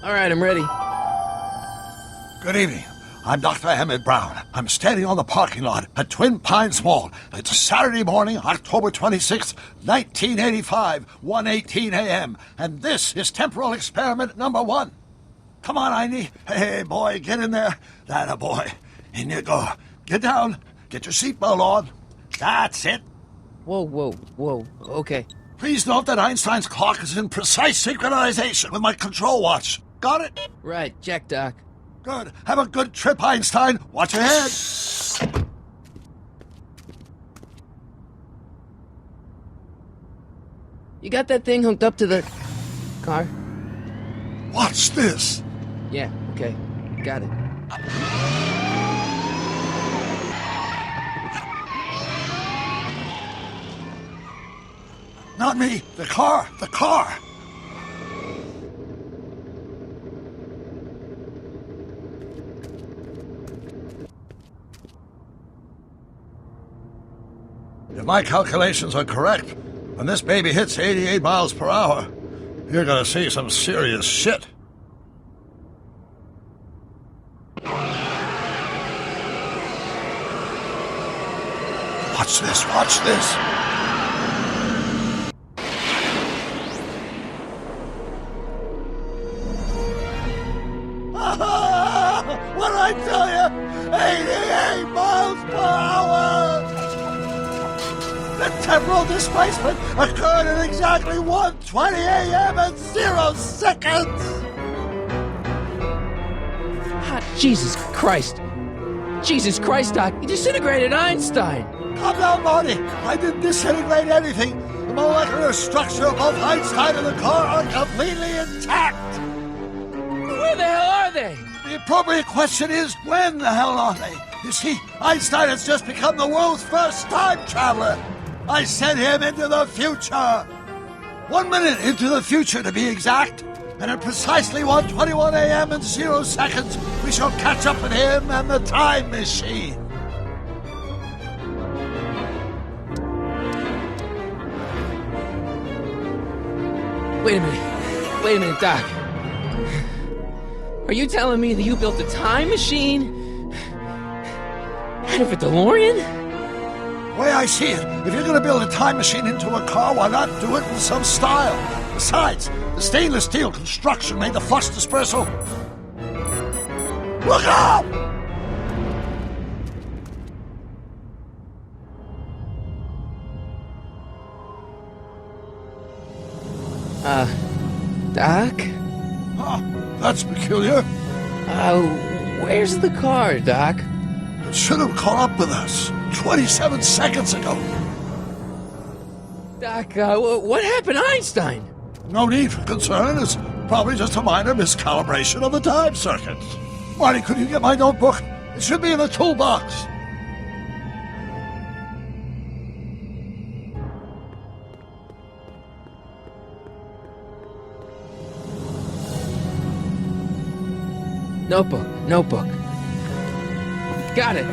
All right, I'm ready. Good evening. I'm Dr. Emmett Brown. I'm standing on the parking lot at Twin Pines Mall. It's Saturday morning, October 26th, 1985, 1:18 a.m. And this is Temporal Experiment number 1. Come on, Einstein. Hey, boy, get in there. That boy. In you go. Get down. Get your seatbelt on. That's it. Whoa. Okay. Please note that Einstein's clock is in precise synchronization with my control watch. Got it? Right, check, Doc. Good. Have a good trip, Einstein. Watch your head. You got that thing hooked up to the car? Watch this. Yeah, okay. Got it. Not me. The car. The car. If my calculations are correct, when this baby hits 88 miles per hour, you're gonna see some serious shit. Watch this, watch this. What did I tell you? 88 miles per hour! The temporal displacement occurred at exactly 1:20 a.m. and 0 seconds! Jesus Christ. Jesus Christ, Doc. You disintegrated Einstein. Calm down, Marty. I didn't disintegrate anything. The molecular structure of both Einstein and the car are completely intact. Where the hell are they? The appropriate question is, when the hell are they? You see, Einstein has just become the world's first time traveler. I sent him into the future. 1 minute into the future, to be exact. And at precisely 1:21 a.m. and 0 seconds, we shall catch up with him and the time machine. Wait a minute, Doc. Are you telling me that you built a time machine out of a Delorean? The way I see it, if you're going to build a time machine into a car, why not do it with some style? Besides, the stainless steel construction made the flux dispersal. Look out! Doc? Huh, that's peculiar. Where's the car, Doc? It should have caught up with us 27 seconds ago. Doc, what happened to Einstein? No need for concern. It's probably just a minor miscalibration of the time circuit. Marty, could you get my notebook? It should be in the toolbox. Notebook. Got it.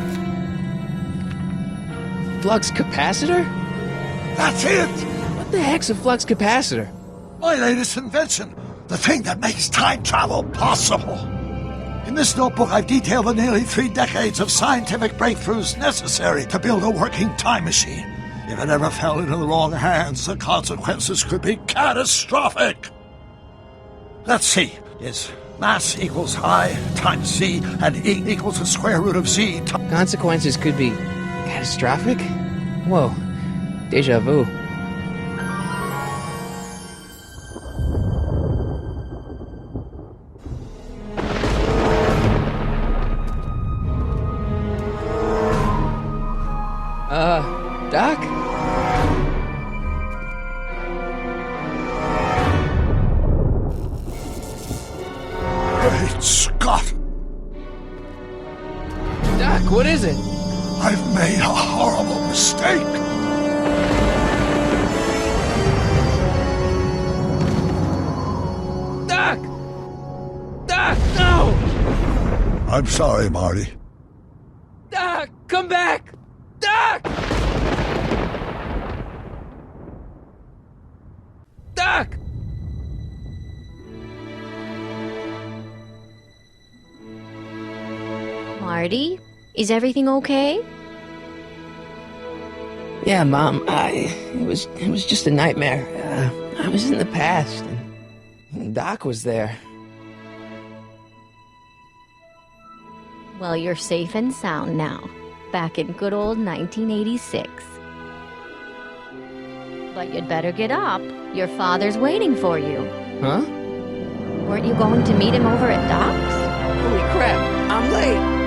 Flux capacitor? That's it! What the heck's a flux capacitor? My latest invention. The thing that makes time travel possible. In this notebook, I've detailed the nearly 3 decades of scientific breakthroughs necessary to build a working time machine. If it ever fell into the wrong hands, the consequences could be catastrophic. Let's see. Is mass equals I times Z, and E equals the square root of Z. Consequences could be catastrophic? Whoa. Deja vu. Doc? Great Scott! Doc, what is it? I've made a horrible mistake! Doc! Doc, no! I'm sorry, Marty. Doc, come back! Doc! Doc! Marty, is everything okay? Yeah, Mom, it was just a nightmare. I was in the past, and Doc was there. Well, you're safe and sound now, back in good old 1986. But you'd better get up. Your father's waiting for you. Huh? Weren't you going to meet him over at Doc's? Holy crap, I'm late!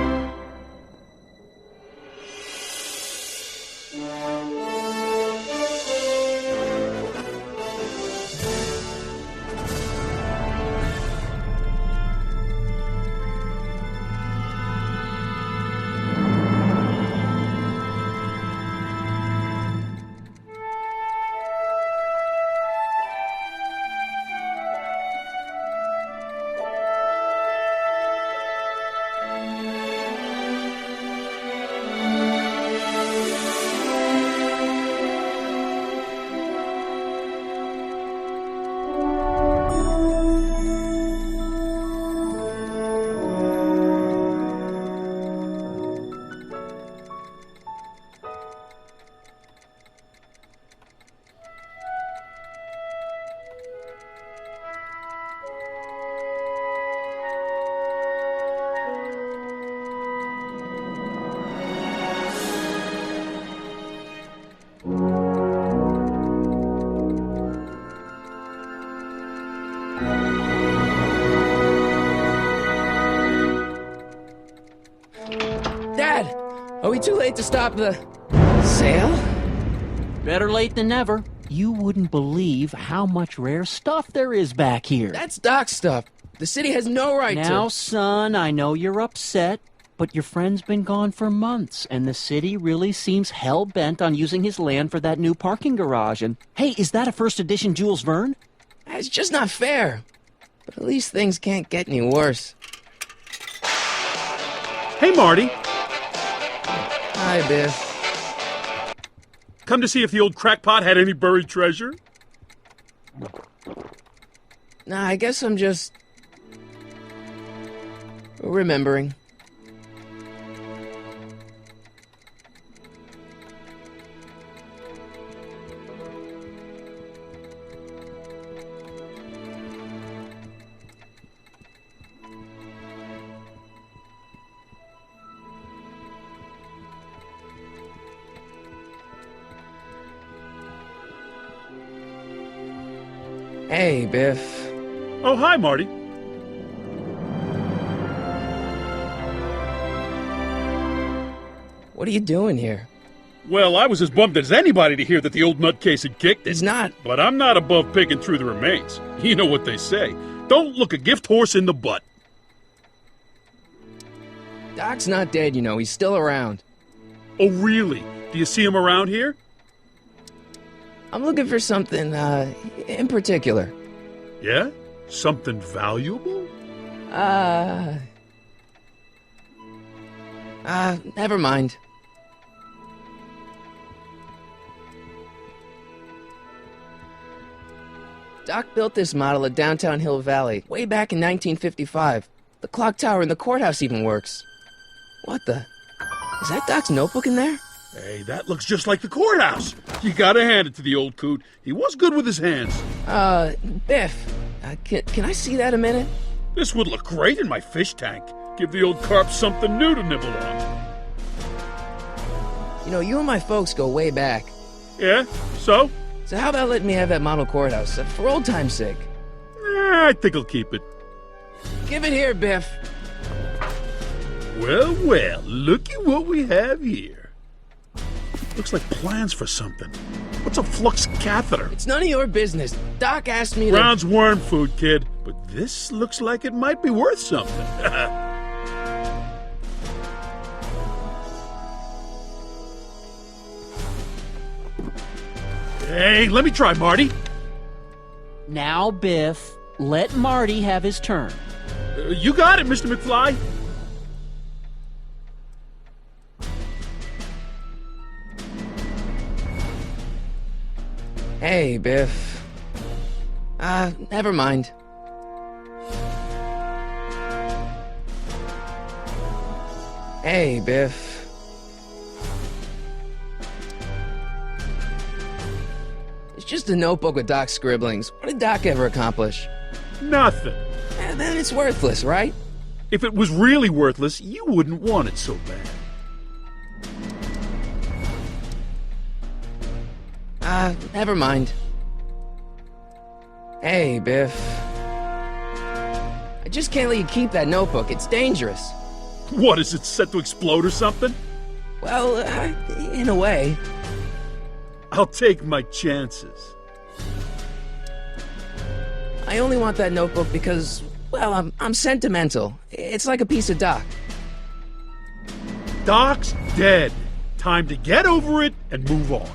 Dad, are we too late to stop the sale? Better late than never. You wouldn't believe how much rare stuff there is back here. That's Doc's stuff. The city has no right to... Now, son, I know you're upset, but your friend's been gone for months, and the city really seems hell-bent on using his land for that new parking garage. And, hey, is that a first edition Jules Verne? It's just not fair. But at least things can't get any worse. Hey, Marty. Hi, Biff. Come to see if the old crackpot had any buried treasure? Nah, I guess I'm just... remembering. Hey, Biff. Oh, hi, Marty. What are you doing here? Well, I was as bummed as anybody to hear that the old nutcase had kicked it. He's not. But I'm not above picking through the remains. You know what they say. Don't look a gift horse in the butt. Doc's not dead, you know. He's still around. Oh, really? Do you see him around here? I'm looking for something, in particular. Yeah? Something valuable? Never mind. Doc built this model at downtown Hill Valley way back in 1955. The clock tower in the courthouse even works. What the? Is that Doc's notebook in there? Hey, that looks just like the courthouse. You gotta hand it to the old coot. He was good with his hands. Biff, can I see that a minute? This would look great in my fish tank. Give the old carp something new to nibble on. You know, you and my folks go way back. Yeah? So? So how about letting me have that model courthouse, for old time's sake? I think I'll keep it. Give it here, Biff. Well, well, looky what we have here. Looks like plans for something. What's a flux catheter? It's none of your business. Doc asked me to... Brown's worm food, kid. But this looks like it might be worth something. Hey, let me try, Marty. Now, Biff, let Marty have his turn. You got it, Mr. McFly. Hey, Biff. Never mind. Hey, Biff. It's just a notebook with Doc's scribblings. What did Doc ever accomplish? Nothing. Then it's worthless, right? If it was really worthless, you wouldn't want it so bad. Never mind. Hey, Biff. I just can't let you keep that notebook. It's dangerous. What, is it set to explode or something? Well, in a way. I'll take my chances. I only want that notebook because, well, I'm sentimental. It's like a piece of Doc. Doc's dead. Time to get over it and move on.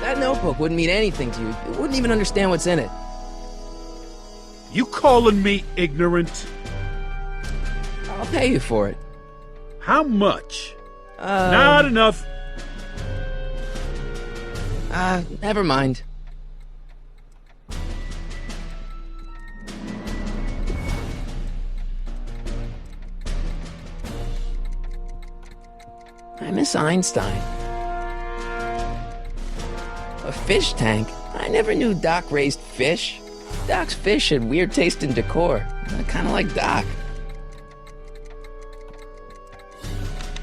That notebook wouldn't mean anything to you. You wouldn't even understand what's in it. You calling me ignorant? I'll pay you for it. How much? Not enough. Never mind. I miss Einstein. A fish tank? I never knew Doc raised fish. Doc's fish had weird taste and decor. Kind of like Doc.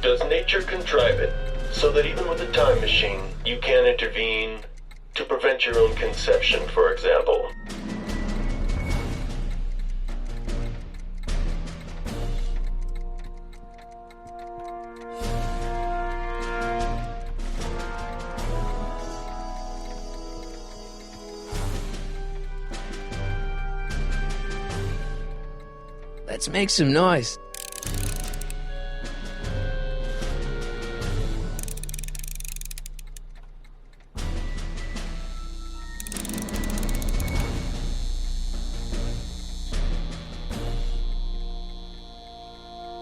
Does nature contrive it so that even with a time machine, you can intervene to prevent your own conception, for example? Let's make some noise.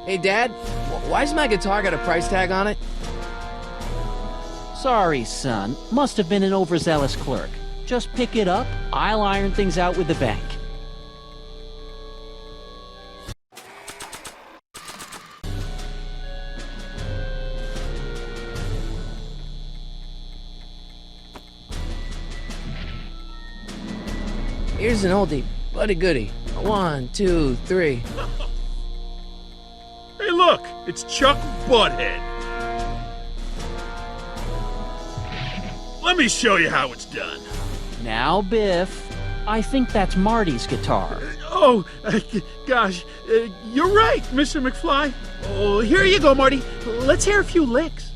Hey, Dad, why's my guitar got a price tag on it? Sorry, son. Must have been an overzealous clerk. Just pick it up. I'll iron things out with the bank. Here's an oldie, but a goodie. 1, 2, 3. Hey, look! It's Chuck Butthead. Let me show you how it's done. Now, Biff, I think that's Marty's guitar. Oh, gosh, you're right, Mr. McFly. Oh, here you go, Marty. Let's hear a few licks.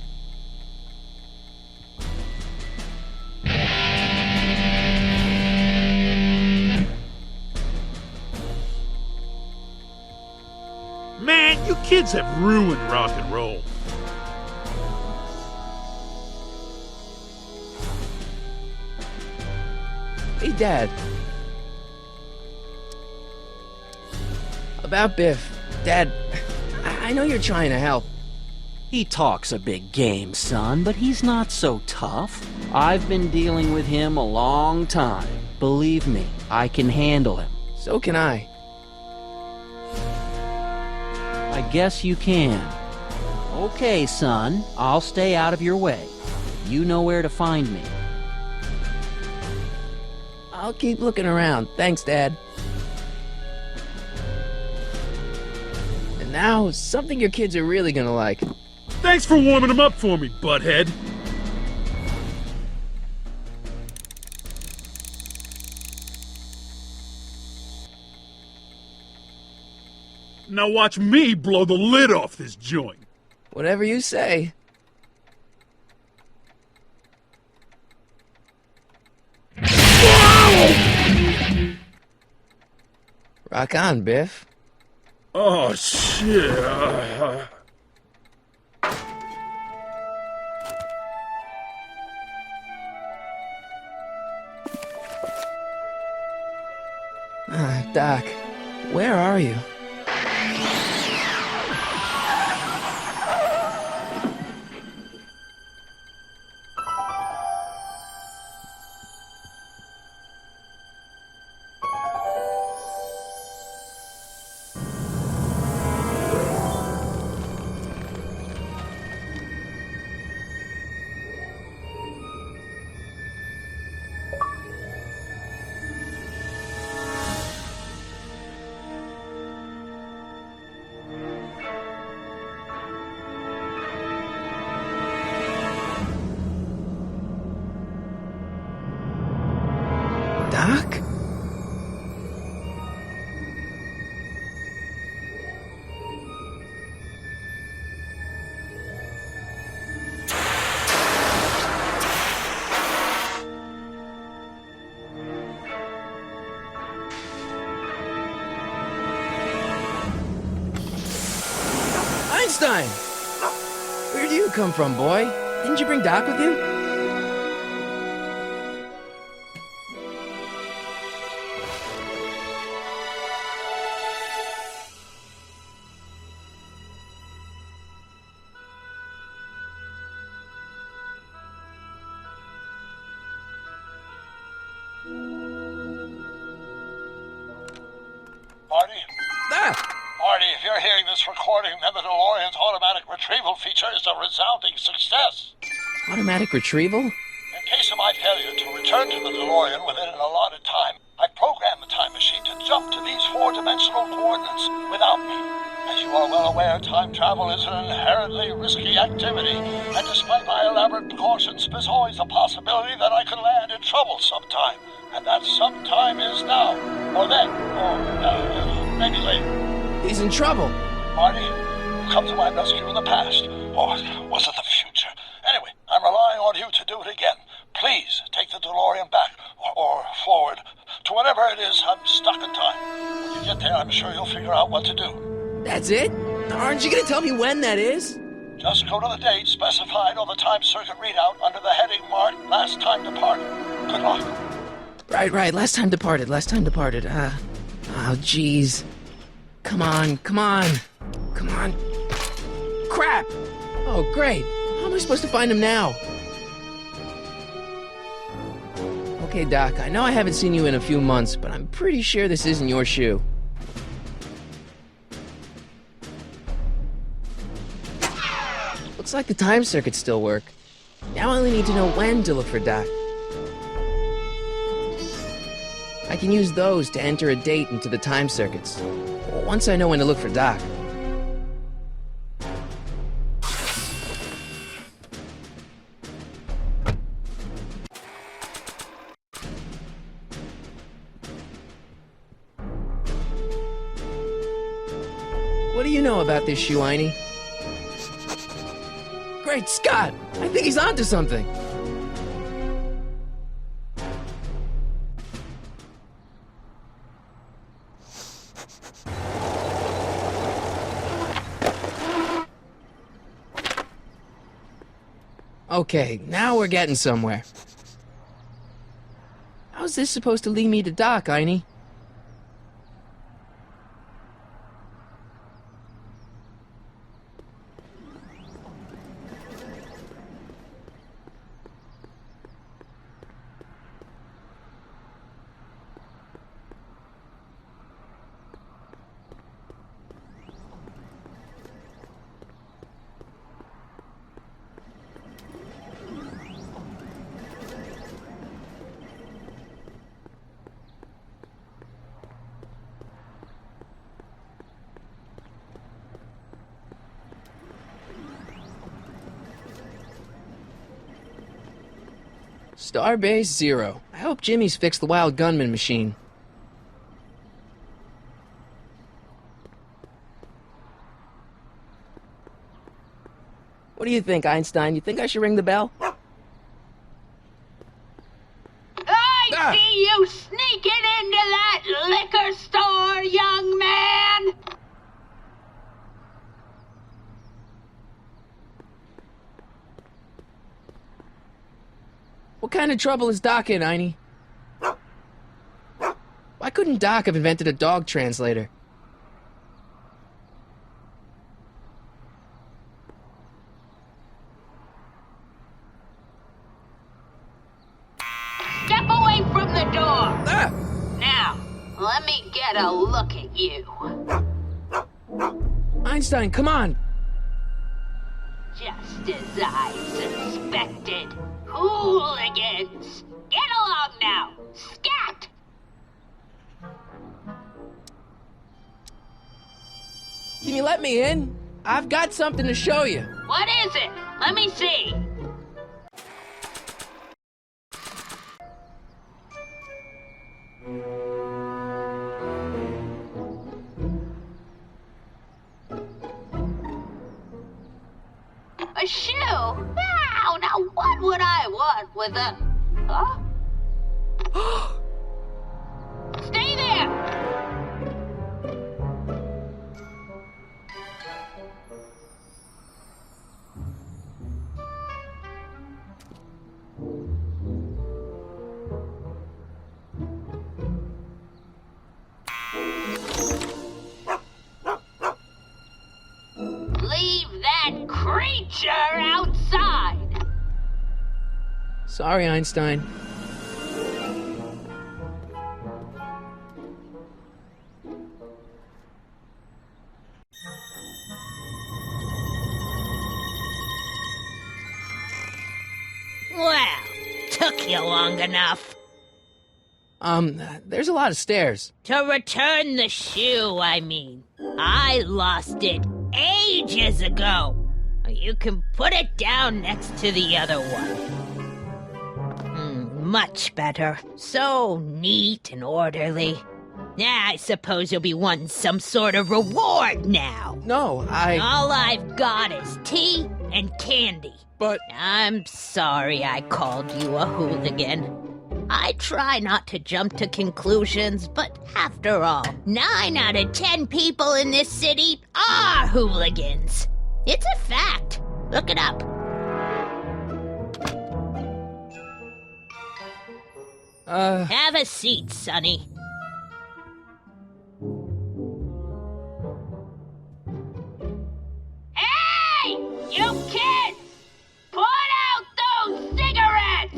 Man, you kids have ruined rock and roll. Hey, Dad. About Biff. Dad, I know you're trying to help. He talks a big game, son, but he's not so tough. I've been dealing with him a long time. Believe me, I can handle him. So can I. I guess you can. Okay, son, I'll stay out of your way. You know where to find me. I'll keep looking around. Thanks, Dad. And now, something your kids are really gonna like. Thanks for warming them up for me, butthead. Now watch me blow the lid off this joint. Whatever you say. Rock on, Biff. Oh, shit. Doc, where are you? Doc? Einstein! Where do you come from, boy? Didn't you bring Doc with you? Marty? Ah! Marty, if you're hearing this recording, then the DeLorean's automatic retrieval feature is a resounding success. Automatic retrieval? In case of my failure to return to the DeLorean within an allotted time, I programmed the time machine to jump to these four-dimensional coordinates without me. As you are well aware, time travel is an inherently risky activity, and despite my elaborate precautions, there's always a possibility that I could land in trouble sometime. And that sometime is now, or then, or maybe later. He's in trouble. Marty, you come to my rescue in the past, or was it the future? Anyway, I'm relying on you to do it again. Please take the DeLorean back, or forward, to whenever it is I'm stuck in time. When you get there, I'm sure you'll figure out what to do. That's it? Aren't you gonna tell me when that is? Just go to the date specified on the time circuit readout under the heading marked Last Time Departed. Good luck. Right. Last time departed. Oh, jeez. Come on. Crap! Oh, great. How am I supposed to find him now? Okay, Doc, I know I haven't seen you in a few months, but I'm pretty sure this isn't your shoe. Looks like the time circuits still work. Now I only need to know when to look for Doc. I can use those to enter a date into the time circuits. Once I know when to look for Doc. What do you know about this shoe, Einie? Great Scott! I think he's onto something! Okay, now we're getting somewhere. How's this supposed to lead me to Doc, Einie? Starbase 0. I hope Jimmy's fixed the wild gunman machine. What do you think, Einstein? You think I should ring the bell? I see you sneaking into that liquor store, young man! What kind of trouble is Doc in, Einie? Why couldn't Doc have invented a dog translator? Step away from the door! Ah! Now, let me get a look at you. Einstein, come on! Just as I suspected. Hooligans! Get along now! Scat! Can you let me in? I've got something to show you. What is it? Let me see. A shoe? Now what would I want with a... Huh? Stay there! Leave that creature outside! Sorry, Einstein. Well, took you long enough. There's a lot of stairs. To return the shoe, I mean. I lost it ages ago. You can put it down next to the other one. Much better. So neat and orderly. I suppose you'll be wanting some sort of reward now. No, All I've got is tea and candy. But... I'm sorry I called you a hooligan. I try not to jump to conclusions, but after all, 9 out of 10 people in this city are hooligans. It's a fact. Look it up. Have a seat, Sonny. Hey! You kids! Put out those cigarettes!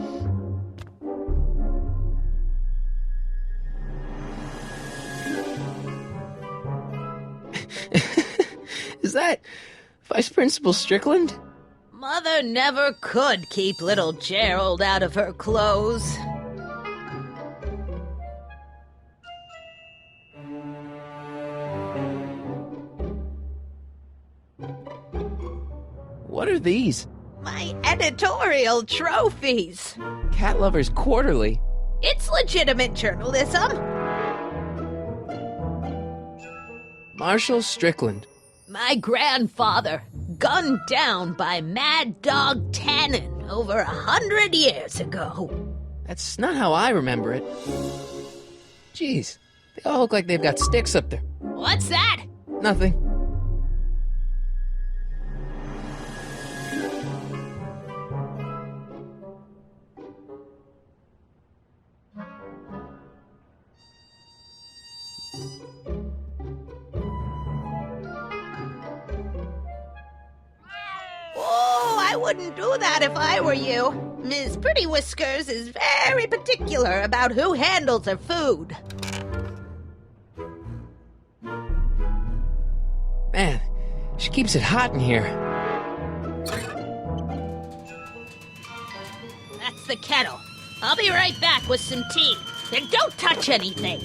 Is that Vice Principal Strickland? Mother never could keep little Gerald out of her clothes. What are these? My editorial trophies. Cat Lovers Quarterly. It's legitimate journalism. Marshall Strickland. My grandfather, gunned down by Mad Dog Tannen over 100 years ago. That's not how I remember it. Jeez, they all look like they've got sticks up there. What's that? Nothing. I wouldn't do that if I were you. Miss Pretty Whiskers is very particular about who handles her food. Man, she keeps it hot in here. That's the kettle. I'll be right back with some tea. Then don't touch anything.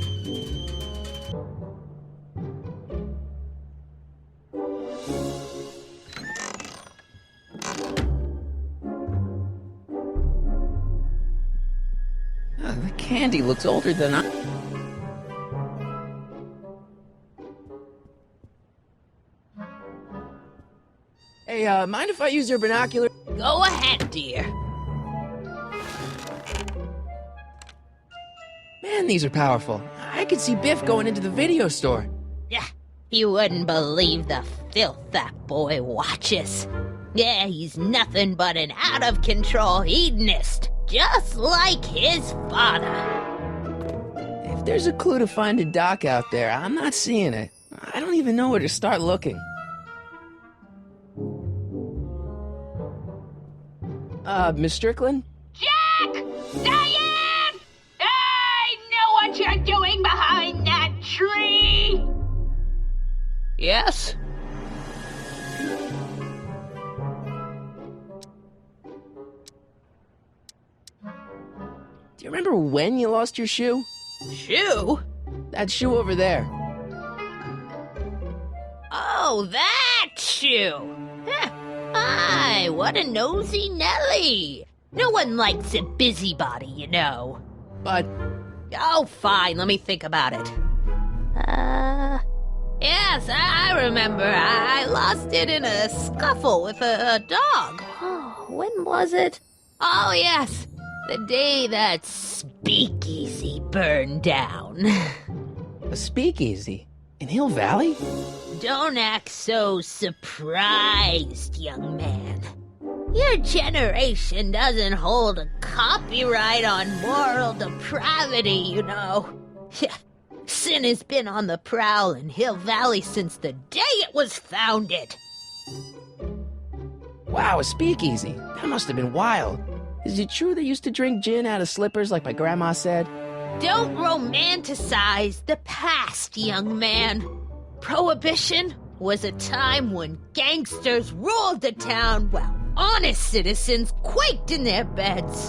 The candy looks older than I... Hey, mind if I use your binocular? Go ahead, dear. Man, these are powerful. I could see Biff going into the video store. Yeah, you wouldn't believe the filth that boy watches. Yeah, he's nothing but an out-of-control hedonist, just like his father. If there's a clue to find a doc out there, I'm not seeing it. I don't even know where to start looking. Miss Strickland? Jack! Diane! I know what you're doing behind that tree! Yes? Do you remember when you lost your shoe? Shoe? That shoe over there. Oh, that shoe! Huh. Aye, what a nosy Nelly! No one likes a busybody, you know. But... Oh, fine, let me think about it. Yes, I remember. I lost it in a scuffle with a dog. Oh, when was it? Oh, yes. The day that speakeasy burned down. A speakeasy? In Hill Valley? Don't act so surprised, young man. Your generation doesn't hold a copyright on moral depravity, you know. Sin has been on the prowl in Hill Valley since the day it was founded. Wow, a speakeasy. That must have been wild. Is it true they used to drink gin out of slippers like my grandma said? Don't romanticize the past, young man. Prohibition was a time when gangsters ruled the town while honest citizens quaked in their beds.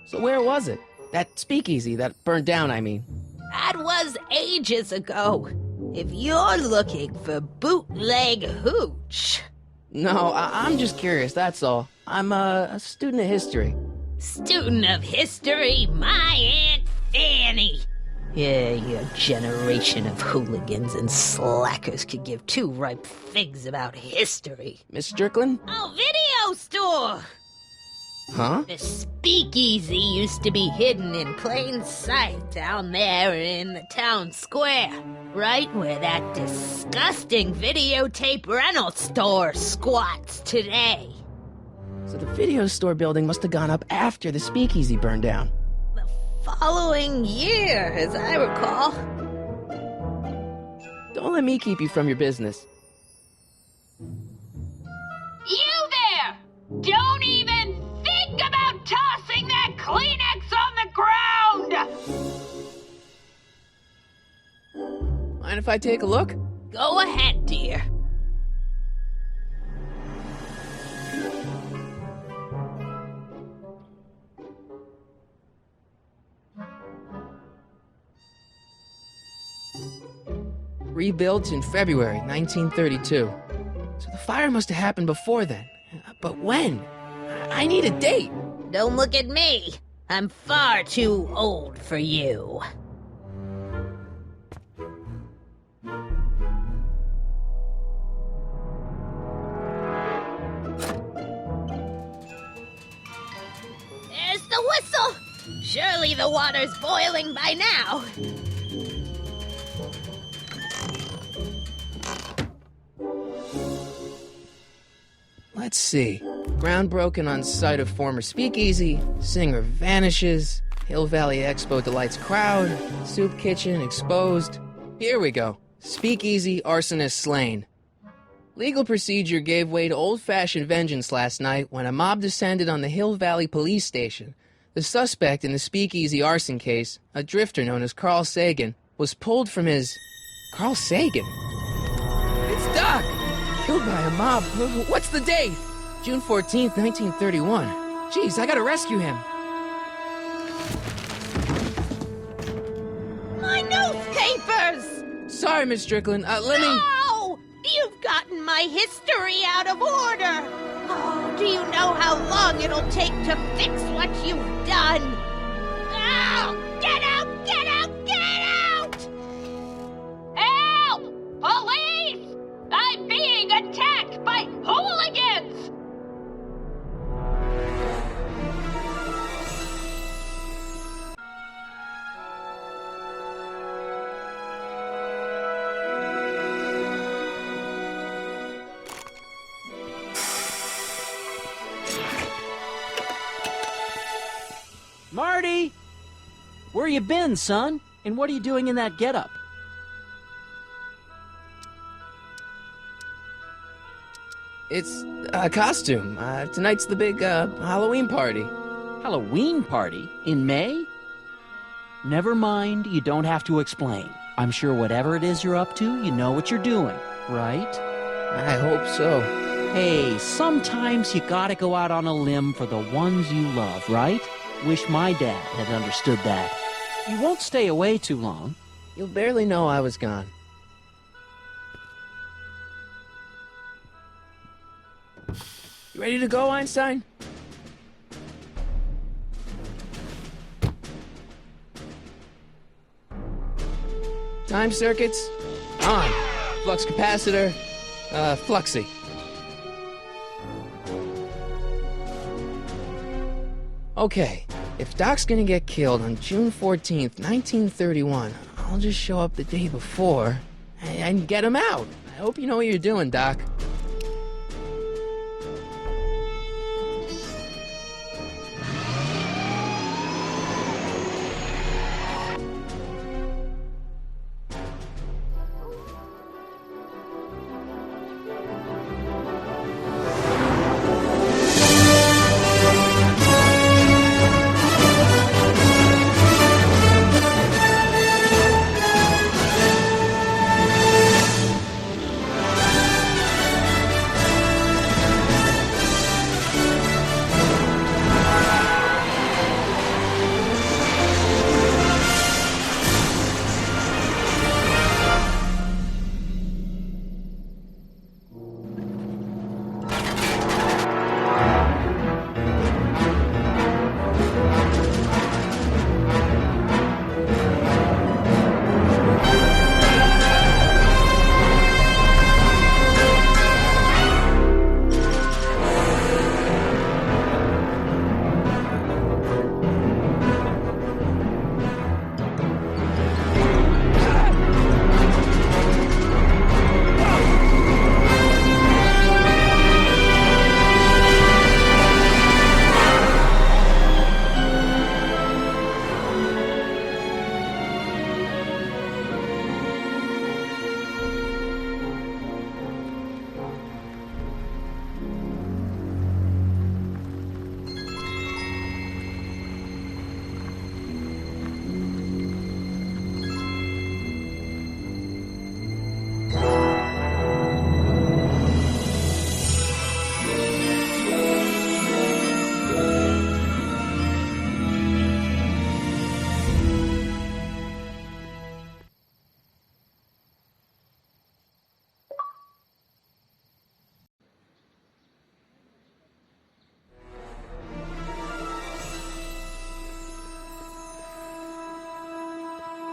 So where was it? That speakeasy that burned down, I mean. That was ages ago. If you're looking for bootleg hooch. No, I'm just curious, that's all. I'm a student of history. Student of history, my Aunt Fanny. Yeah, your generation of hooligans and slackers could give two ripe figs about history. Miss Strickland? Oh, video store! Huh? The speakeasy used to be hidden in plain sight down there in the town square, right where that disgusting videotape rental store squats today. So the video store building must have gone up after the speakeasy burned down. The following year, as I recall. Don't let me keep you from your business. You there! Don't even think about tossing that Kleenex on the ground! Mind if I take a look? Go ahead, dear. Rebuilt in February 1932. So the fire must have happened before then. But when? I need a date. Don't look at me. I'm far too old for you. There's the whistle. Surely the water's boiling by now. Let's see. Ground broken on site of former speakeasy. Singer vanishes. Hill Valley Expo delights crowd. Soup kitchen exposed. Here we go. Speakeasy arsonist slain. Legal procedure gave way to old-fashioned vengeance last night when a mob descended on the Hill Valley police station. The suspect in the speakeasy arson case, a drifter known as Carl Sagan, was pulled from his... Carl Sagan? It's Doc! Killed by a mob. What's the date? June 14th, 1931. Jeez, I gotta rescue him. My newspapers! Sorry, Miss Strickland. Let me... No! You've gotten my history out of order! Oh, do you know how long it'll take to fix what you've done? Oh, get out! Get out! Get out! Help! Police! I'm being attacked by hooligans! Marty! Where you been, son? And what are you doing in that getup? It's a costume. Tonight's the big, Halloween party. Halloween party? In May? Never mind, you don't have to explain. I'm sure whatever it is you're up to, you know what you're doing, right? I hope so. Hey, sometimes you gotta go out on a limb for the ones you love, right? Wish my dad had understood that. You won't stay away too long. You'll barely know I was gone. You ready to go, Einstein? Time circuits? On. Flux capacitor? Fluxy. Okay, if Doc's gonna get killed on June 14th, 1931, I'll just show up the day before and get him out. I hope you know what you're doing, Doc.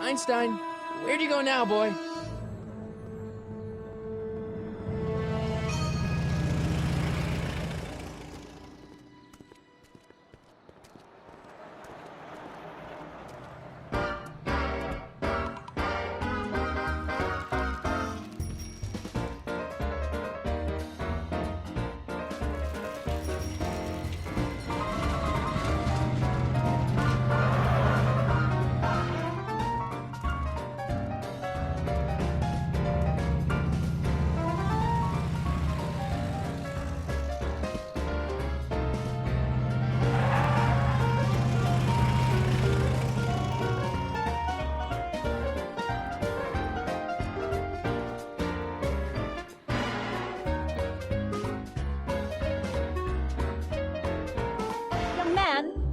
Einstein, where'd you go now, boy?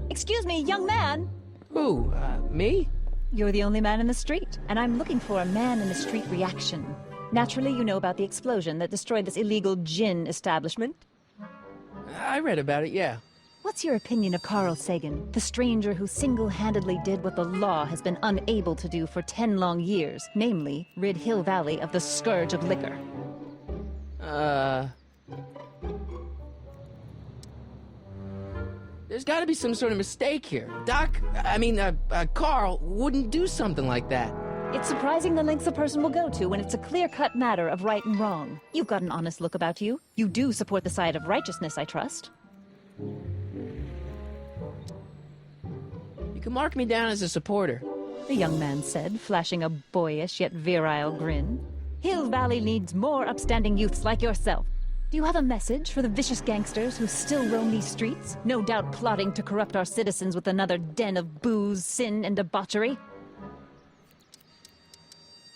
Excuse me, young man. Who, me? You're the only man in the street, and I'm looking for a man-in-the-street reaction. Naturally, you know about the explosion that destroyed this illegal gin establishment. I read about it, yeah. What's your opinion of Carl Sagan, the stranger who single-handedly did what the law has been unable to do for 10 long years, namely, rid Hill Valley of the scourge of liquor? There's gotta be some sort of mistake here. Carl wouldn't do something like that. It's surprising the lengths a person will go to when it's a clear-cut matter of right and wrong. You've got an honest look about you. You do support the side of righteousness, I trust. You can mark me down as a supporter. The young man said, flashing a boyish yet virile grin. Hill Valley needs more upstanding youths like yourself. Do you have a message for the vicious gangsters who still roam these streets, no doubt plotting to corrupt our citizens with another den of booze, sin, and debauchery?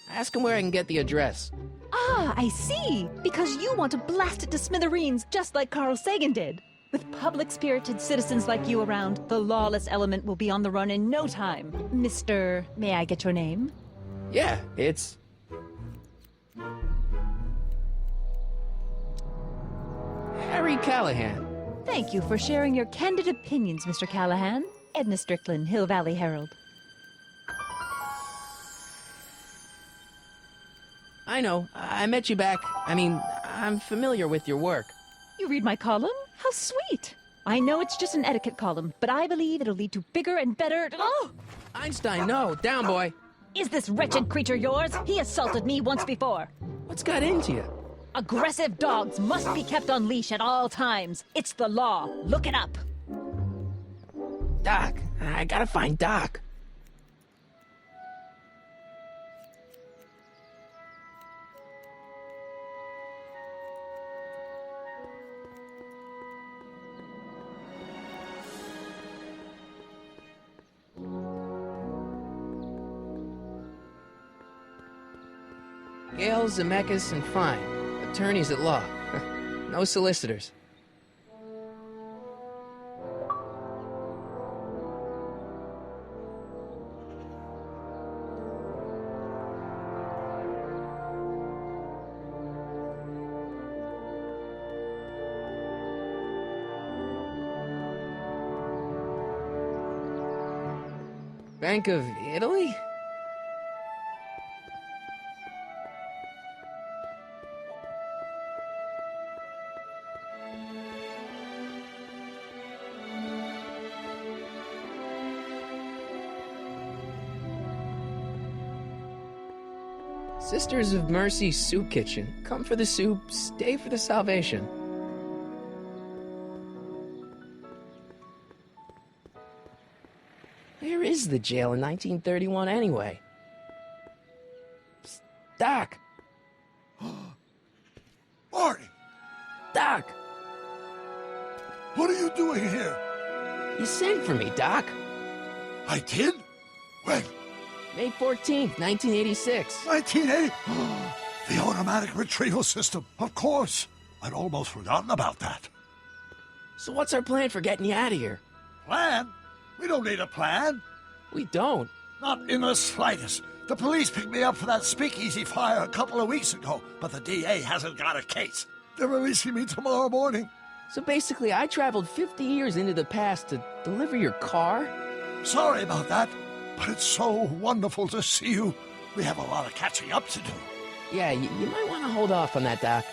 Ask him where I can get the address. Ah, I see! Because you want to blast it to smithereens, just like Carl Sagan did. With public-spirited citizens like you around, the lawless element will be on the run in no time. Mr. May I get your name? Yeah, it's... Harry Callahan. Thank you for sharing your candid opinions, Mr. Callahan. Edna Strickland, Hill Valley Herald. I know. I met you back. I mean, I'm familiar with your work. You read my column? How sweet! I know it's just an etiquette column, but I believe it'll lead to bigger and better... Oh! Einstein, no. Down, boy. Is this wretched creature yours? He assaulted me once before. What's got into you? Aggressive dogs must be kept on leash at all times. It's the law. Look it up. Doc. I gotta find Doc. Gale, Zemeckis, and Fine. Attorneys at law. No solicitors. Bank of Italy? Sisters of Mercy Soup Kitchen. Come for the soup, stay for the salvation. Where is the jail in 1931 anyway? Psst, Doc! Marty! Doc! What are you doing here? You sent for me, Doc. I did? When? May 14th, 1986. 1980? The automatic retrieval system, of course. I'd almost forgotten about that. So what's our plan for getting you out of here? Plan? We don't need a plan. We don't. Not in the slightest. The police picked me up for that speakeasy fire a couple of weeks ago, but the DA hasn't got a case. They're releasing me tomorrow morning. So basically, I traveled 50 years into the past to deliver your car? Sorry about that, but it's so wonderful to see you. We have a lot of catching up to do. Yeah, you might want to hold off on that, Doc.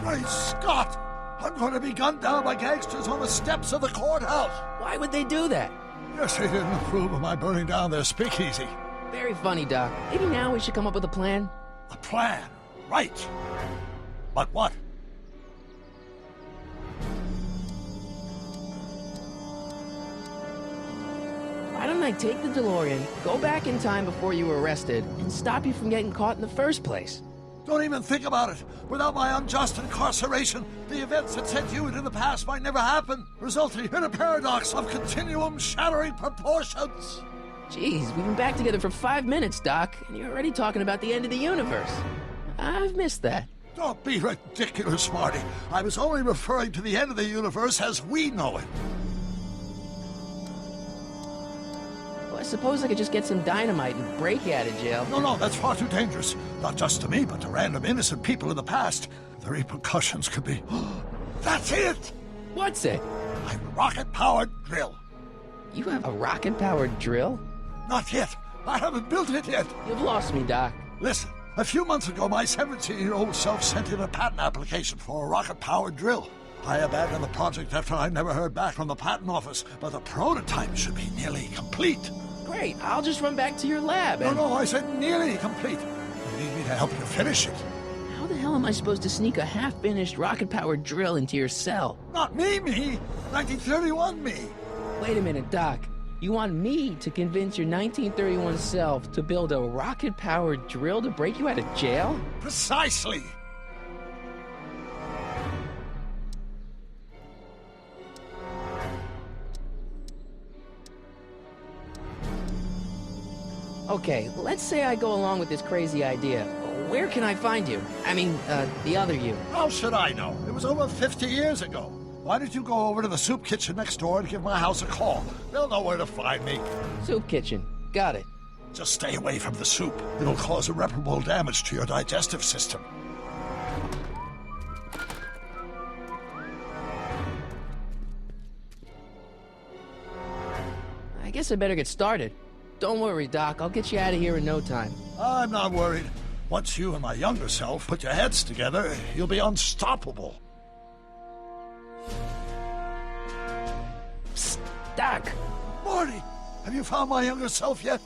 Great Scott! I'm going to be gunned down by gangsters on the steps of the courthouse. Why would they do that? Guess they didn't approve of my burning down their speakeasy. Very funny, Doc. Maybe now we should come up with a plan? A plan, right. But what? Why don't I take the DeLorean, go back in time before you were arrested, and stop you from getting caught in the first place? Don't even think about it. Without my unjust incarceration, the events that sent you into the past might never happen, resulting in a paradox of continuum-shattering proportions. Jeez, we've been back together for 5 minutes, Doc, and you're already talking about the end of the universe. I've missed that. Don't be ridiculous, Marty. I was only referring to the end of the universe as we know it. Well, I suppose I could just get some dynamite and break you out of jail. No, that's far too dangerous. Not just to me, but to random innocent people in the past. The repercussions could be... That's it! What's it? My rocket-powered drill. You have a rocket-powered drill? Not yet. I haven't built it yet. You've lost me, Doc. Listen, a few months ago, my 17-year-old self sent in a patent application for a rocket-powered drill. I abandoned the project after I never heard back from the patent office, but the prototype should be nearly complete. Great, I'll just run back to your lab and... No, I said nearly complete. You need me to help you finish it. How the hell am I supposed to sneak a half-finished rocket-powered drill into your cell? Not me. 1931 me. Wait a minute, Doc. You want me to convince your 1931 self to build a rocket-powered drill to break you out of jail? Precisely. Okay, let's say I go along with this crazy idea. Where can I find you? I mean, the other you. How should I know? It was over 50 years ago. Why don't you go over to the soup kitchen next door and give my house a call? They'll know where to find me. Soup kitchen. Got it. Just stay away from the soup. It'll cause irreparable damage to your digestive system. I guess I better get started. Don't worry, Doc. I'll get you out of here in no time. I'm not worried. Once you and my younger self put your heads together, you'll be unstoppable. Psst, Doc. Marty, have you found my younger self yet?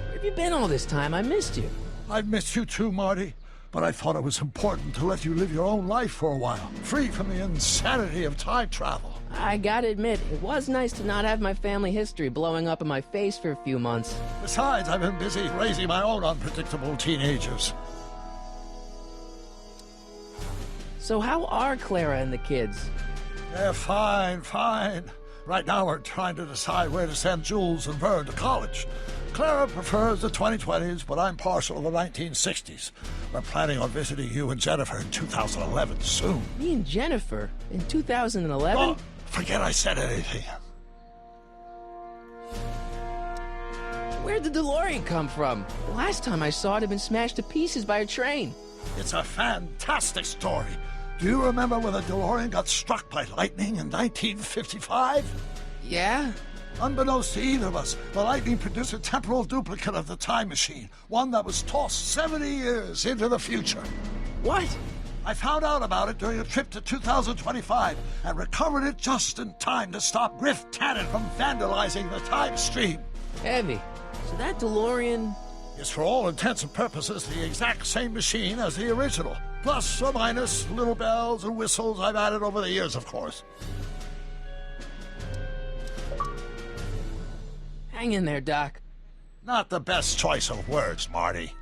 Where have you been all this time? I missed you. I've missed you too, Marty. But I thought it was important to let you live your own life for a while, free from the insanity of time travel. I gotta admit, it was nice to not have my family history blowing up in my face for a few months. Besides, I've been busy raising my own unpredictable teenagers. So how are Clara and the kids? They're fine. Right now we're trying to decide where to send Jules and Vern to college. Clara prefers the 2020s, but I'm partial to the 1960s. We're planning on visiting you and Jennifer in 2011 soon. Me and Jennifer? In 2011? Oh, forget I said anything. Where'd the Delorean come from? The last time I saw it had been smashed to pieces by a train. It's a fantastic story. Do you remember when the Delorean got struck by lightning in 1955? Yeah? Unbeknownst to either of us, the lightning produced a temporal duplicate of the time machine, one that was tossed 70 years into the future. What? I found out about it during a trip to 2025 and recovered it just in time to stop Griff Tannen from vandalizing the time stream. Heavy. So that DeLorean... is for all intents and purposes the exact same machine as the original. Plus or minus little bells and whistles I've added over the years, of course. Hang in there, Doc. Not the best choice of words, Marty.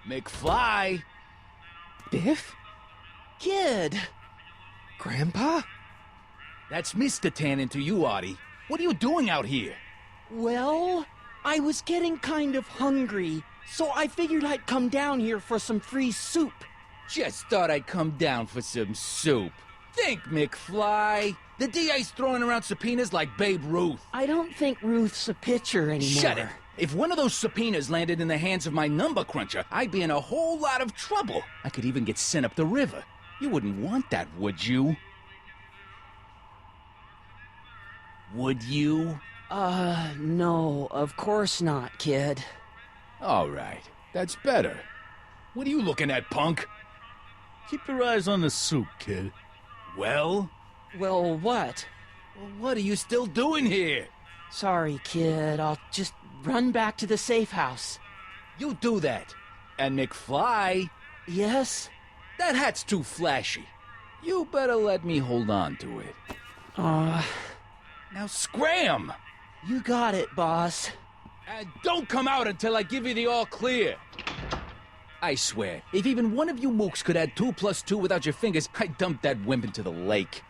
McFly! Biff? Kid! Grandpa? That's Mr. Tannen to you, Artie. What are you doing out here? Well, I was getting kind of hungry, so I figured I'd come down here for some free soup. Just thought I'd come down for some soup. Think, McFly. The DA's throwing around subpoenas like Babe Ruth. I don't think Ruth's a pitcher anymore. Shut it! If one of those subpoenas landed in the hands of my number cruncher, I'd be in a whole lot of trouble. I could even get sent up the river. You wouldn't want that, would you? Would you? No, of course not, kid. All right, that's better. What are you looking at, punk? Keep your eyes on the soup, kid. Well? Well, what? Well, what are you still doing here? Sorry, kid. I'll just run back to the safe house. You do that. And McFly? Yes? That hat's too flashy. You better let me hold on to it. Now scram! You got it, boss. And don't come out until I give you the all clear. I swear, if even one of you mooks could add 2 + 2 without your fingers, I'd dump that wimp into the lake.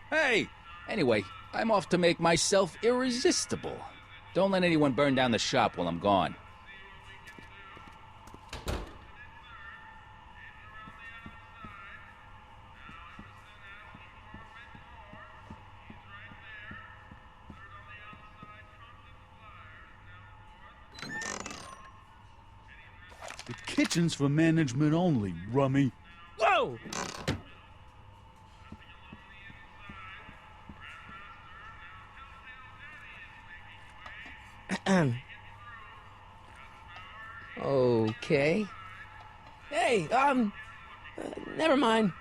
Hey! Anyway, I'm off to make myself irresistible. Don't let anyone burn down the shop while I'm gone. The kitchen's for management only, rummy. Whoa! Okay. Hey, never mind.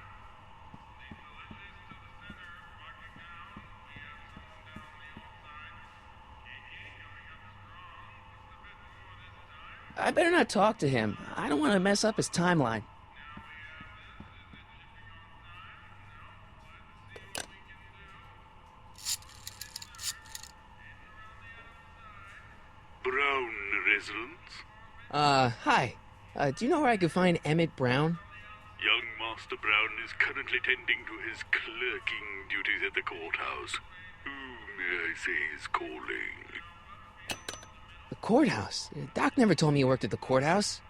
I better not talk to him. I don't want to mess up his timeline. Hi. Do you know where I could find Emmett Brown? Young Master Brown is currently tending to his clerking duties at the courthouse. Who may I say is calling? The courthouse? Doc never told me he worked at the courthouse.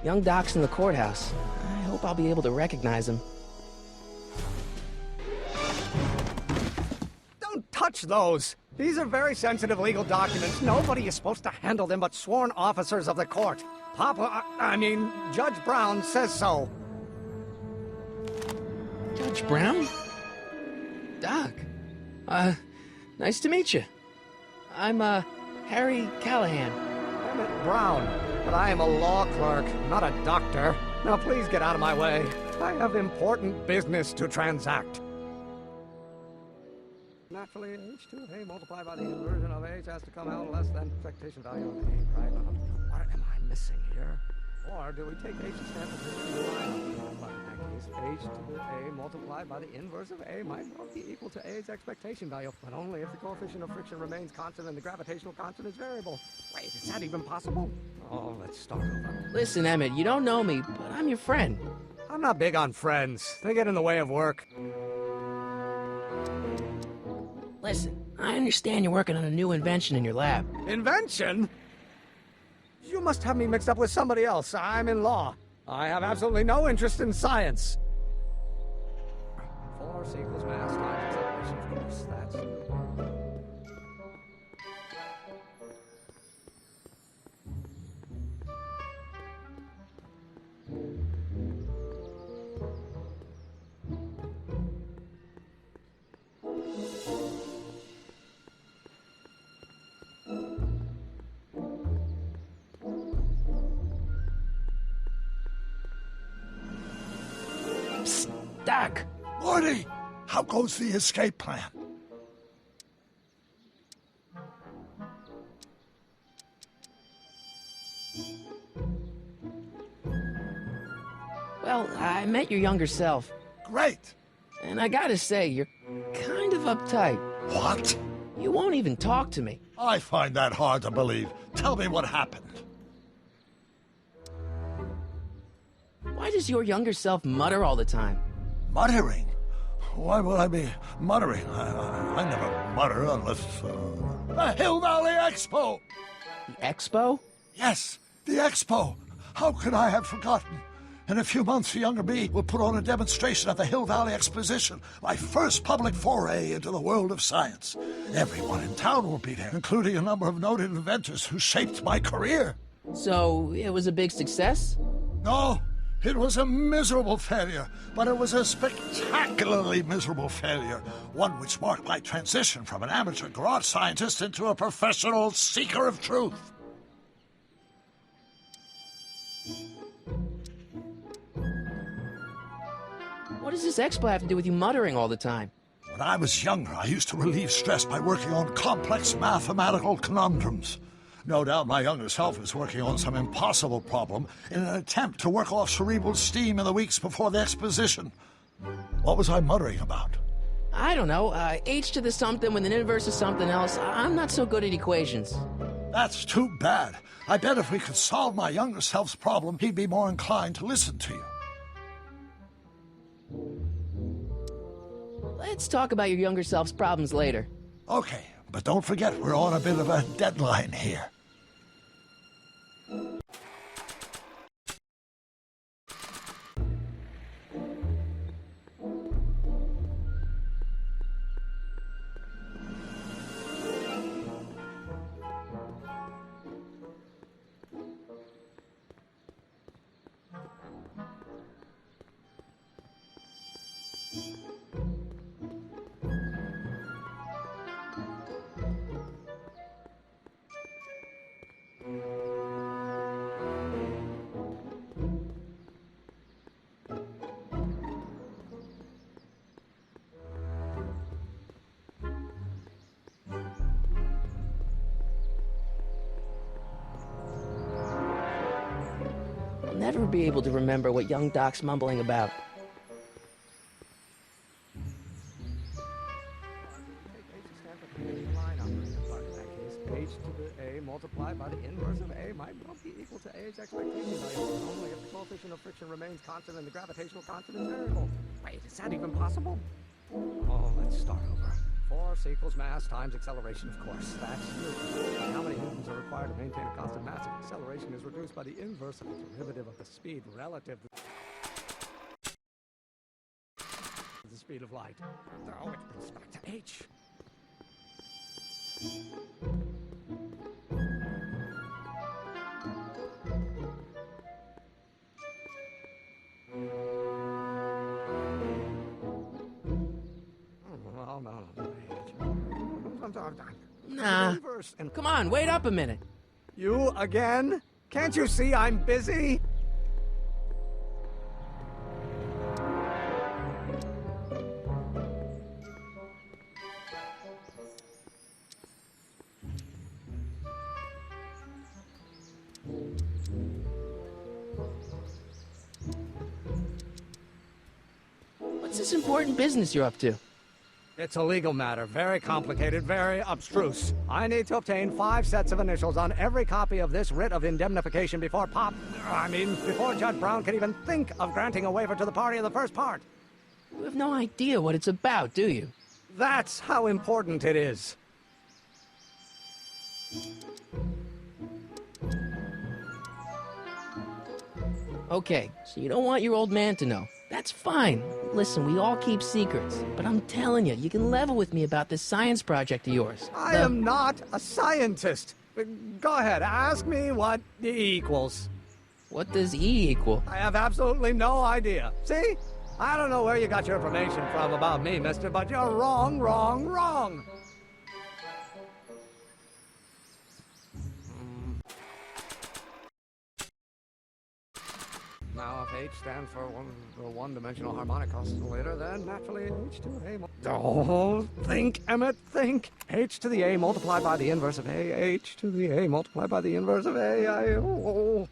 Young Doc's in the courthouse. I hope I'll be able to recognize him. Don't touch those! These are very sensitive legal documents. Nobody is supposed to handle them but sworn officers of the court. Judge Brown says so. Judge Brown? Doc. Nice to meet you. I'm, Harry Callahan. Emmett Brown. But I am a law clerk, not a doctor. Now please get out of my way. I have important business to transact. Naturally, H2A multiplied by the inversion of H has to come out less than expectation value of A, right? What am I missing here? Or do we take H sample to line? But in that case, H to the A multiplied by the inverse of A might well be equal to A's expectation value, but only if the coefficient of friction remains constant and the gravitational constant is variable. Wait, is that even possible? Oh, let's start over. Listen, Emmett, you don't know me, but I'm your friend. I'm not big on friends. They get in the way of work. Listen, I understand you're working on a new invention in your lab. Invention? You must have me mixed up with somebody else. I'm in law. I have absolutely no interest in science. Force equals mass times acceleration, of course. That's... Doc! Marty, how goes the escape plan? Well, I met your younger self. Great. And I gotta say, you're kind of uptight. What? You won't even talk to me. I find that hard to believe. Tell me what happened. Why does your younger self mutter all the time? Muttering? Why would I be muttering? I never mutter unless... The Hill Valley Expo! The Expo? Yes, the Expo. How could I have forgotten? In a few months, the younger me will put on a demonstration at the Hill Valley Exposition, my first public foray into the world of science. Everyone in town will be there, including a number of noted inventors who shaped my career. So, it was a big success? No, it was a miserable failure, but it was a spectacularly miserable failure, one which marked my transition from an amateur garage scientist into a professional seeker of truth. What does this expo have to do with you muttering all the time? When I was younger, I used to relieve stress by working on complex mathematical conundrums. No doubt my younger self is working on some impossible problem in an attempt to work off cerebral steam in the weeks before the exposition. What was I muttering about? I don't know. H to the something with an inverse of something else. I'm not so good at equations. That's too bad. I bet if we could solve my younger self's problem, he'd be more inclined to listen to you. Let's talk about your younger self's problems later. Okay, but don't forget we're on a bit of a deadline here. never be able to remember what young Doc's mumbling about. H to the A multiplied by the inverse of A might well be equal to A's expectation value, only if the coefficient of friction remains constant and the gravitational constant is variable. Wait, is that even possible? Oh, let's start over. Force equals mass times acceleration, of course. That's Newton. How many newtons are required to maintain a constant mass if acceleration is reduced by the inverse of the derivative of the speed relative to the speed of light? Oh, it brings us back to H. Nah. Come on, wait up a minute. You again? Can't you see I'm busy? What's this important business you're up to? It's a legal matter, very complicated, very abstruse. I need to obtain 5 sets of initials on every copy of this writ of indemnification before before Judge Brown can even think of granting a waiver to the party in the first part. You have no idea what it's about, do you? That's how important it is. Okay, so you don't want your old man to know. That's fine. Listen, we all keep secrets. But I'm telling you, you can level with me about this science project of yours. I am not a scientist. Go ahead, ask me what E equals. What does E equal? I have absolutely no idea. See? I don't know where you got your information from about me, mister, but you're wrong, wrong, wrong. Now, if H stands for the one-dimensional harmonic oscillator, then naturally H to A... Oh, think, Emmett, think. H to the A multiplied by the inverse of A. H to the A multiplied by the inverse of A. Oh.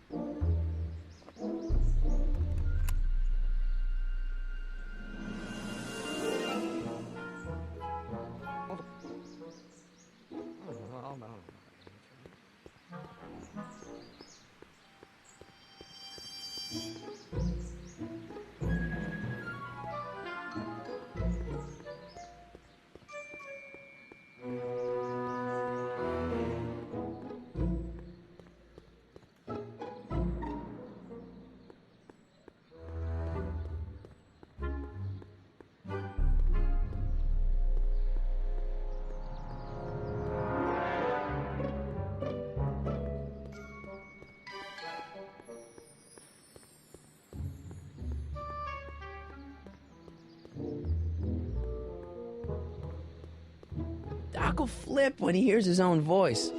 Doc will flip when he hears his own voice.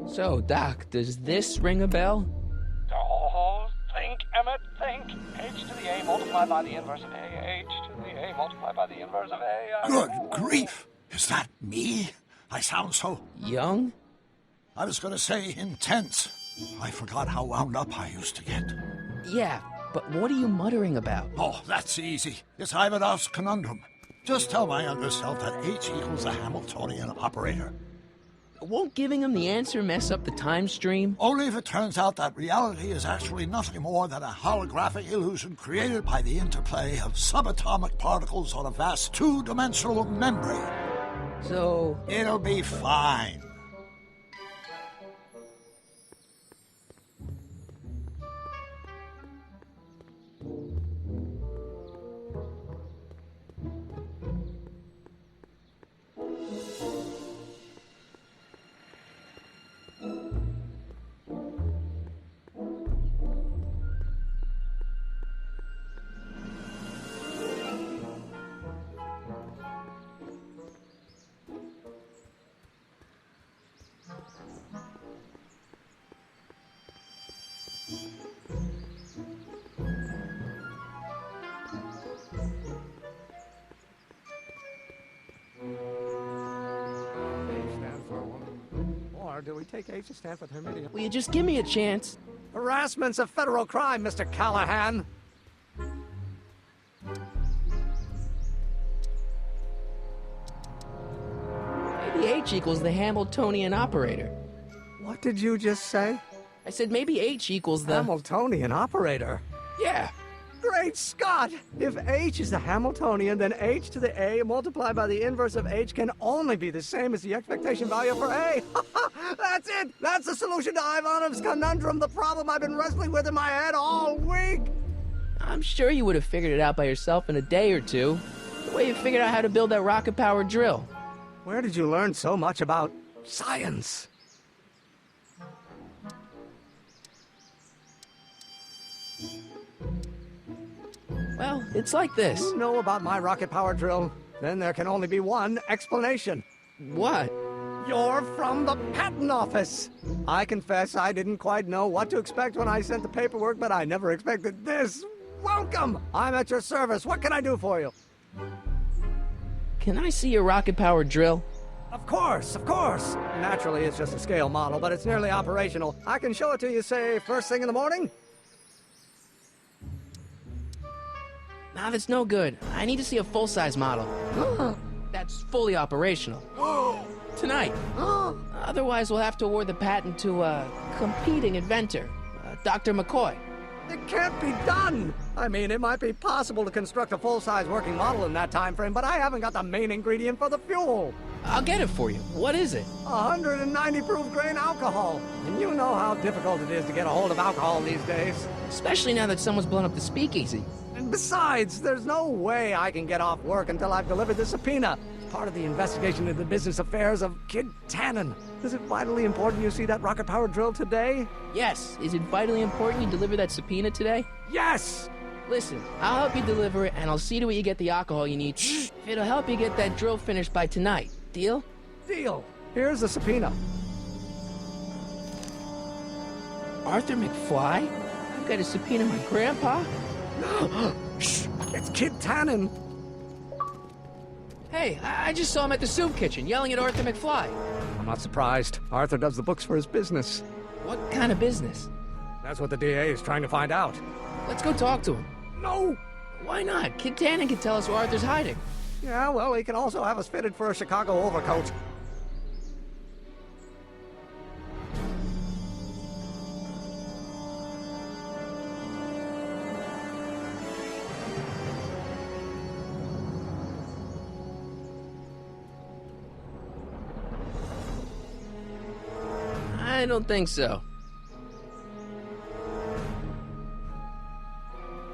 So, Doc, does this ring a bell? Oh, think, Emmett, think. H to the A multiplied by the inverse of A. H to the A multiplied by the inverse of A. Good grief! Is that me? I sound so... young? I was going to say intense. I forgot how wound up I used to get. Yeah, but what are you muttering about? Oh, that's easy. It's Ivanov's conundrum. Just tell my younger self that H equals a Hamiltonian operator. Won't giving him the answer mess up the time stream? Only if it turns out that reality is actually nothing more than a holographic illusion created by the interplay of subatomic particles on a vast two-dimensional membrane. So... it'll be fine. take H to stand for Hermitium? Will you just give me a chance? Harassment's a federal crime, Mr. Callahan. Maybe H equals the Hamiltonian operator. What did you just say? I said maybe H equals the... Hamiltonian operator? Yeah. Great Scott! If H is the Hamiltonian, then H to the A multiplied by the inverse of H can only be the same as the expectation value for A. That's it! That's the solution to Ivanov's conundrum, the problem I've been wrestling with in my head all week! I'm sure you would have figured it out by yourself in a day or two. The way you figured out how to build that rocket-powered drill. Where did you learn so much about science? Well, it's like this. You know about my rocket power drill? Then there can only be one explanation. What? You're from the patent office. I confess I didn't quite know what to expect when I sent the paperwork, but I never expected this. Welcome! I'm at your service. What can I do for you? Can I see your rocket-powered drill? Of course, of course. Naturally, it's just a scale model, but it's nearly operational. I can show it to you, say, first thing in the morning? Nah, that's no good. I need to see a full-size model. That's fully operational. Tonight. Otherwise, we'll have to award the patent to a competing inventor, Dr. McCoy. It can't be done! I mean, it might be possible to construct a full-size working model in that time frame, but I haven't got the main ingredient for the fuel. I'll get it for you. What is it? 190 proof grain alcohol. And you know how difficult it is to get a hold of alcohol these days. Especially now that someone's blown up the speakeasy. And besides, there's no way I can get off work until I've delivered the subpoena. It's part of the investigation into the business affairs of Kid Tannen. Is it vitally important you see that rocket-powered drill today? Yes. Is it vitally important you deliver that subpoena today? Yes! Listen, I'll help you deliver it, and I'll see to it you get the alcohol you need. It'll help you get that drill finished by tonight. Deal? Deal. Here's the subpoena. Arthur McFly? I've got to subpoena my grandpa? Shh! It's Kid Tannen! Hey, I just saw him at the soup kitchen, yelling at Arthur McFly. I'm not surprised. Arthur does the books for his business. What kind of business? That's what the DA is trying to find out. Let's go talk to him. No! Why not? Kid Tannen can tell us where Arthur's hiding. Yeah, well, he can also have us fitted for a Chicago overcoat. I don't think so.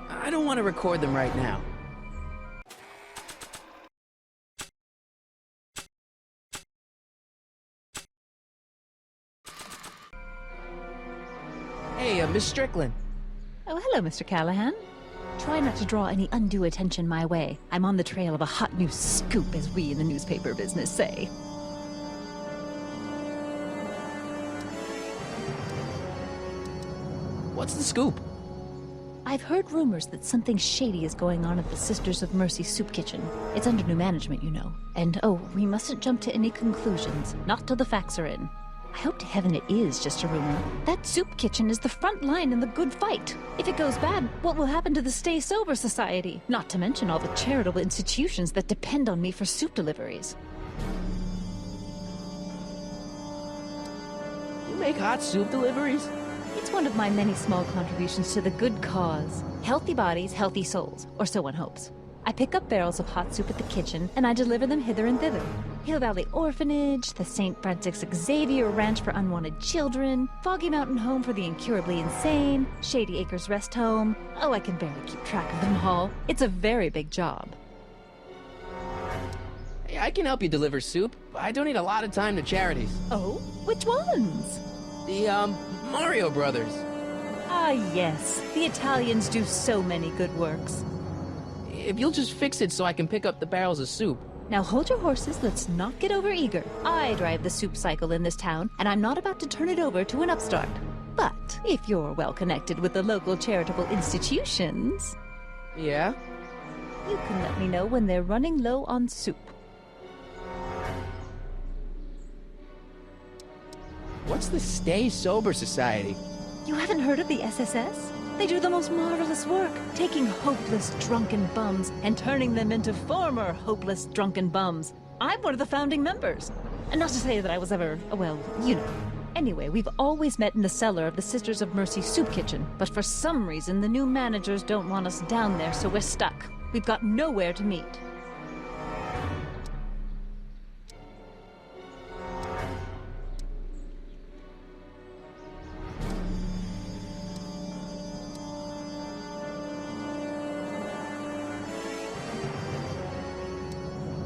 I don't want to record them right now. Hey, Miss Strickland. Oh, hello, Mr. Callahan. Try not to draw any undue attention my way. I'm on the trail of a hot new scoop, as we in the newspaper business say. What's the scoop? I've heard rumors that something shady is going on at the Sisters of Mercy soup kitchen. It's under new management, you know. And, oh, we mustn't jump to any conclusions. Not till the facts are in. I hope to heaven it is just a rumor. That soup kitchen is the front line in the good fight. If it goes bad, what will happen to the Stay Sober Society? Not to mention all the charitable institutions that depend on me for soup deliveries. You make hot soup deliveries? It's one of my many small contributions to the good cause. Healthy bodies, healthy souls, or so one hopes. I pick up barrels of hot soup at the kitchen, and I deliver them hither and thither. Hill Valley Orphanage, the St. Francis Xavier Ranch for Unwanted Children, Foggy Mountain Home for the Incurably Insane, Shady Acres Rest Home. Oh, I can barely keep track of them all. It's a very big job. Hey, I can help you deliver soup. I donate a lot of time to charities. Oh? Which ones? The, Mario Brothers. Ah, yes. The Italians do so many good works. If you'll just fix it so I can pick up the barrels of soup. Now hold your horses, let's not get overeager. I drive the soup cycle in this town, and I'm not about to turn it over to an upstart. But if you're well connected with the local charitable institutions... Yeah? You can let me know when they're running low on soup. What's the Stay Sober Society? You haven't heard of the SSS? They do the most marvelous work, taking hopeless drunken bums and turning them into former hopeless drunken bums. I'm one of the founding members. And not to say that I was ever, well, you know. Anyway, we've always met in the cellar of the Sisters of Mercy soup kitchen, but for some reason the new managers don't want us down there, so we're stuck. We've got nowhere to meet.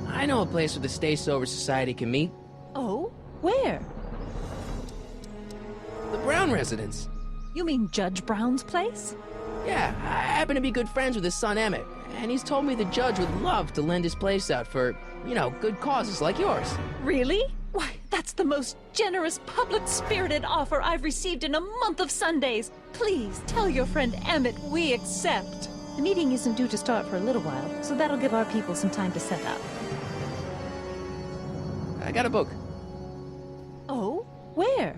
I know a place where the Stay Sober Society can meet. Oh? Where? The Brown residence. You mean Judge Brown's place? Yeah, I happen to be good friends with his son Emmett, and he's told me the judge would love to lend his place out for, you know, good causes like yours. Really? Why, that's the most generous, public-spirited offer I've received in a month of Sundays. Please tell your friend Emmett we accept. The meeting isn't due to start for a little while, so that'll give our people some time to set up. I got a book. Oh? Where?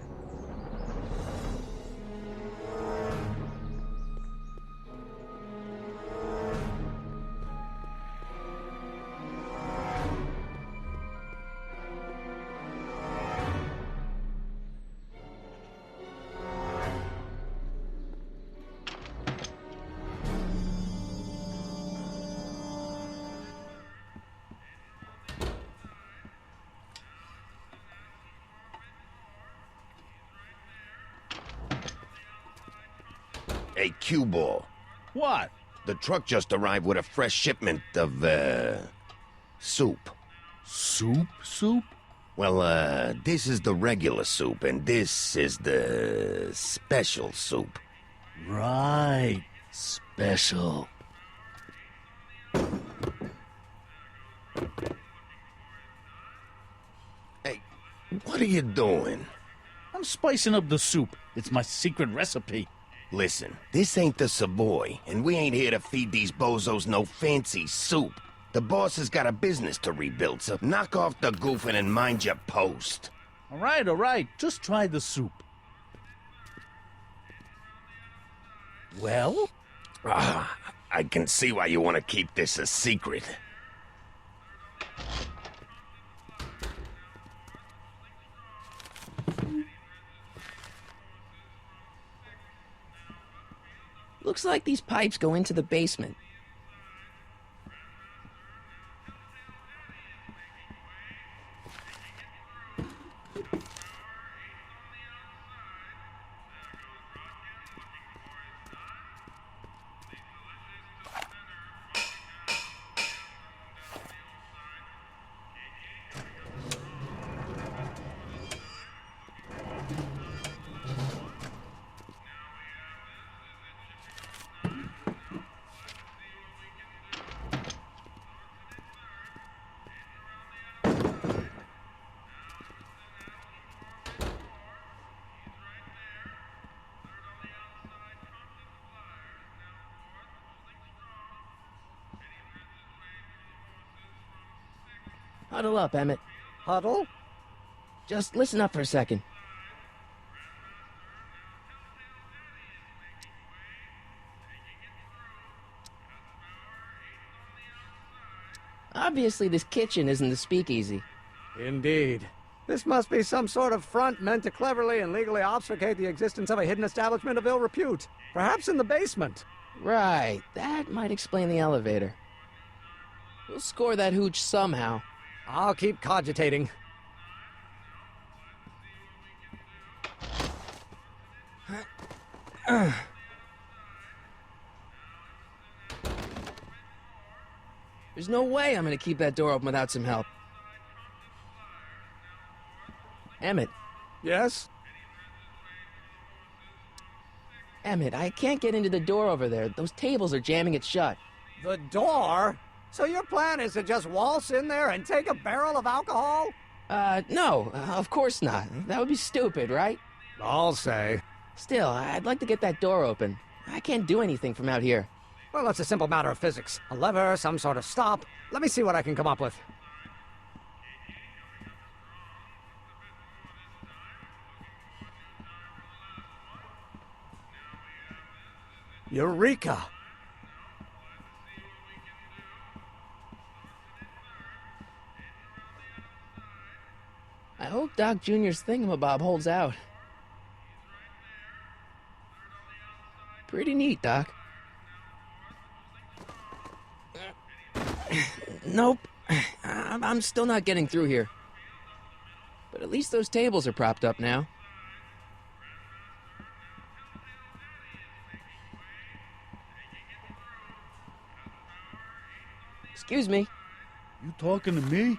Hey, Q-Ball. What? The truck just arrived with a fresh shipment of, soup. Soup? Well, this is the regular soup, and this is the special soup. Right. Special. Hey, what are you doing? I'm spicing up the soup. It's my secret recipe. Listen, this ain't the Savoy, and we ain't here to feed these bozos no fancy soup. The boss has got a business to rebuild, so knock off the goofing and mind your post. All right. Just try the soup. Well? I can see why you want to keep this a secret. Looks like these pipes go into the basement. Huddle up, Emmett. Huddle? Just listen up for a second. Obviously, this kitchen isn't the speakeasy. Indeed. This must be some sort of front meant to cleverly and legally obfuscate the existence of a hidden establishment of ill repute. Perhaps in the basement. Right. That might explain the elevator. We'll score that hooch somehow. I'll keep cogitating. There's no way I'm gonna keep that door open without some help. Emmett. Yes? Emmett, I can't get into the door over there. Those tables are jamming it shut. The door? So your plan is to just waltz in there and take a barrel of alcohol? No, of course not. That would be stupid, right? I'll say. Still, I'd like to get that door open. I can't do anything from out here. Well, it's a simple matter of physics. A lever, some sort of stop. Let me see what I can come up with. Eureka! I hope Doc Jr.'s thingamabob holds out. Pretty neat, Doc. Nope. I'm still not getting through here. But at least those tables are propped up now. Excuse me. You talking to me?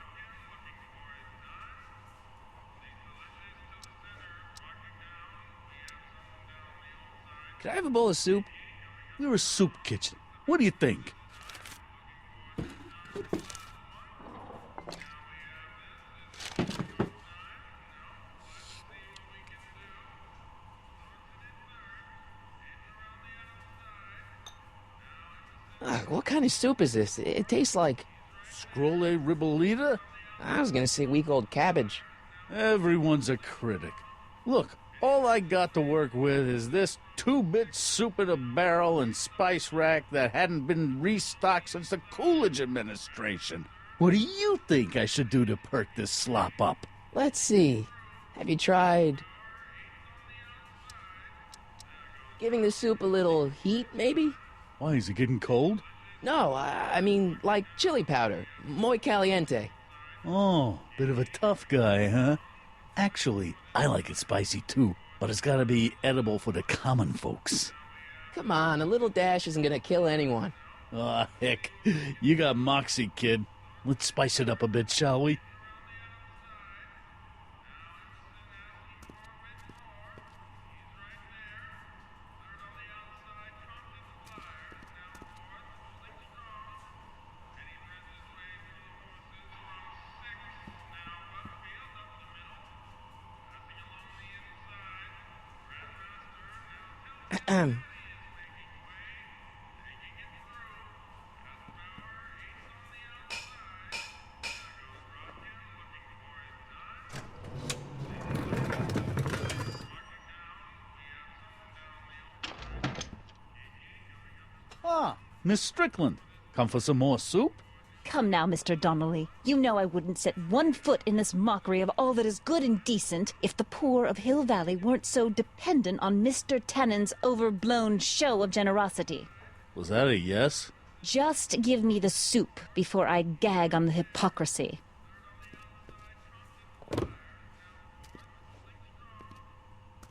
Could I have a bowl of soup? We're a soup kitchen. What do you think? What kind of soup is this? It tastes like... Scrolle ribolita? I was gonna say week-old cabbage. Everyone's a critic. Look, all I got to work with is this 2-bit soup in a barrel and spice rack that hadn't been restocked since the Coolidge administration. What do you think I should do to perk this slop up? Let's see. Have you tried... giving the soup a little heat, maybe? Why, is it getting cold? No, I mean, like chili powder. Muy caliente. Oh, bit of a tough guy, huh? Actually, I like it spicy too, but it's gotta be edible for the common folks. Come on, a little dash isn't gonna kill anyone. Aw, heck. You got moxie, kid. Let's spice it up a bit, shall we? Ah, Miss Strickland. Come for some more soup? Come now, Mr. Donnelly. You know I wouldn't set one foot in this mockery of all that is good and decent if the poor of Hill Valley weren't so dependent on Mr. Tennant's overblown show of generosity. Was that a yes? Just give me the soup before I gag on the hypocrisy.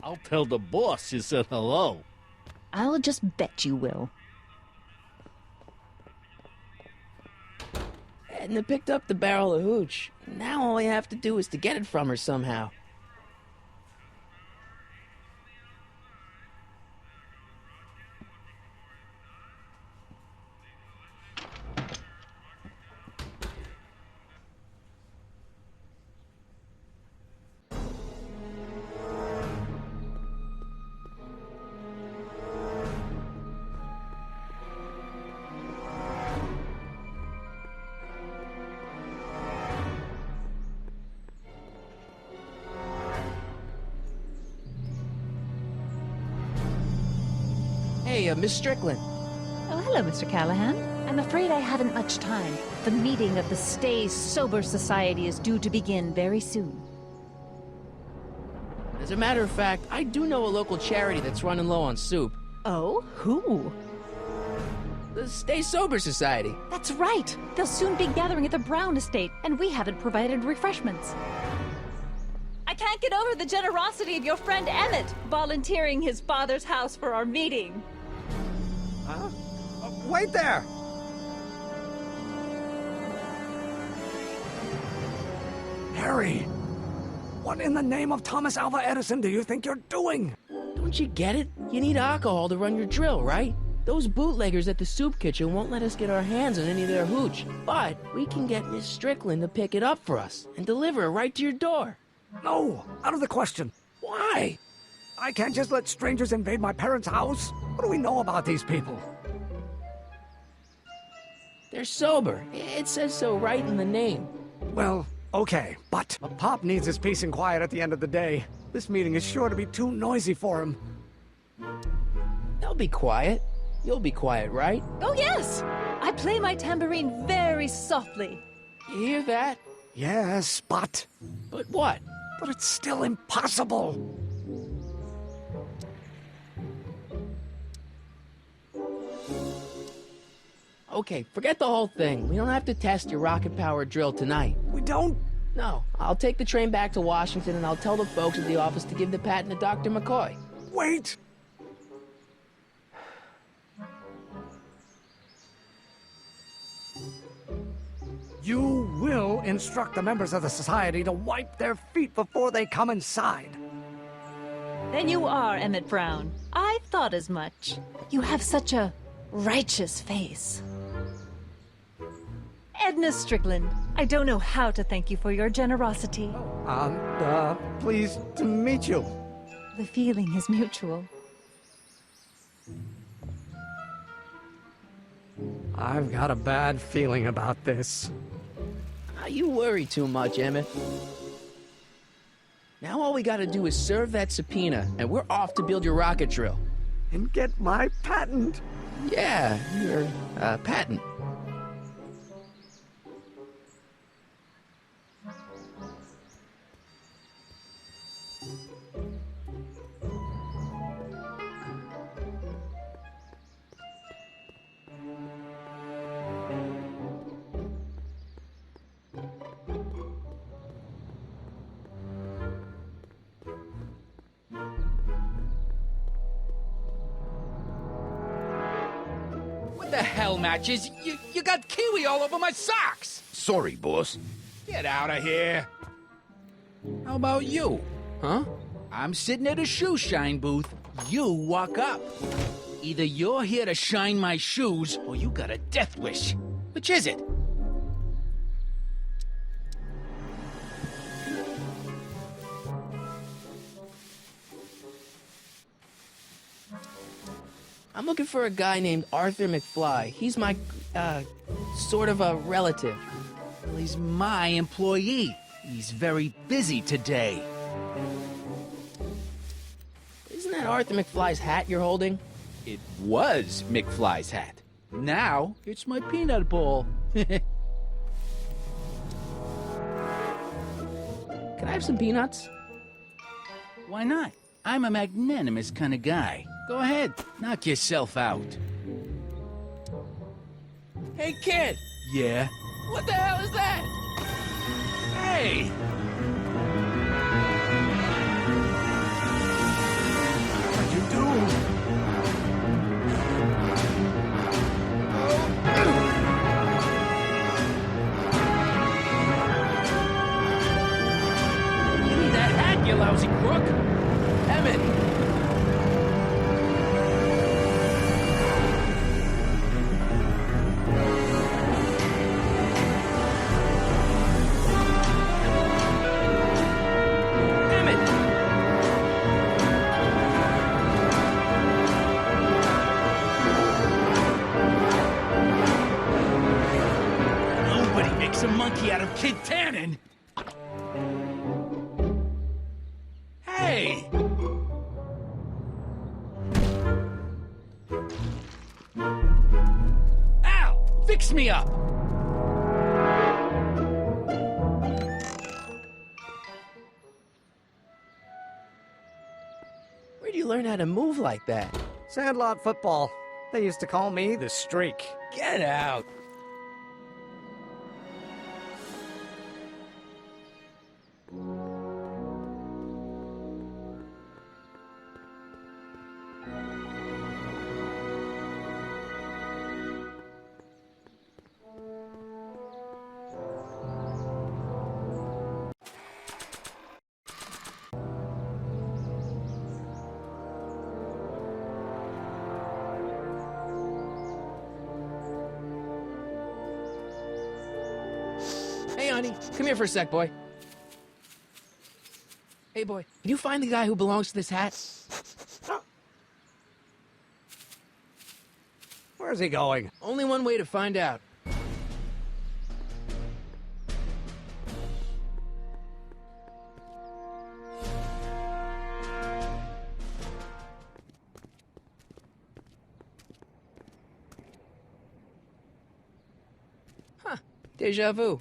I'll tell the boss you said hello. I'll just bet you will. Edna picked up the barrel of hooch. Now all we have to do is to get it from her somehow. Hey, Miss Strickland. Oh, hello, Mr. Callahan. I'm afraid I haven't much time. The meeting of the Stay Sober Society is due to begin very soon. As a matter of fact, I do know a local charity that's running low on soup. Oh? Who? The Stay Sober Society. That's right. They'll soon be gathering at the Brown Estate, and we haven't provided refreshments. I can't get over the generosity of your friend Emmett, volunteering his father's house for our meeting. Huh? Wait there! Harry! What in the name of Thomas Alva Edison do you think you're doing? Don't you get it? You need alcohol to run your drill, right? Those bootleggers at the soup kitchen won't let us get our hands on any of their hooch. But we can get Miss Strickland to pick it up for us and deliver it right to your door. No, out of the question. Why? I can't just let strangers invade my parents' house. What do we know about these people? They're sober. It says so right in the name. Well, okay, but Pop needs his peace and quiet at the end of the day. This meeting is sure to be too noisy for him. They'll be quiet. You'll be quiet, right? Oh, yes! I play my tambourine very softly. You hear that? Yes, but But what? it's still impossible. Okay, forget the whole thing. We don't have to test your rocket-powered drill tonight. We don't. No, I'll take the train back to Washington and I'll tell the folks at the office to give the patent to Dr. McCoy. Wait. You will instruct the members of the society to wipe their feet before they come inside. Then you are Emmett Brown. I thought as much. You have such a righteous face. Edna Strickland, I don't know how to thank you for your generosity. Pleased to meet you. The feeling is mutual. I've got a bad feeling about this. You worry too much, Emmett. Now all we gotta do is serve that subpoena, and we're off to build your rocket drill. And get my patent. Yeah, your, patent. What the hell, Matches? You got kiwi all over my socks! Sorry, boss. Get out of here. How about you? Huh? I'm sitting at a shoe shine booth. You walk up. Either you're here to shine my shoes, or you got a death wish. Which is it? I'm looking for a guy named Arthur McFly. He's my, sort of a relative. Well, he's my employee. He's very busy today. Isn't that Arthur McFly's hat you're holding? It was McFly's hat. Now, it's my peanut ball. Can I have some peanuts? Why not? I'm a magnanimous kind of guy. Go ahead, knock yourself out. Hey, kid! Yeah? What the hell is that? Hey! What'd you do? Give me that hat, you lousy crook! Emmett! A monkey out of Kid Tannen. Hey! Al, fix me up. Where'd you learn how to move like that? Sandlot football. They used to call me the Streak. Get out. Hey, honey, come here for a sec, boy. Hey, boy, can you find the guy who belongs to this hat? Where's he going? Only one way to find out. Deja vu.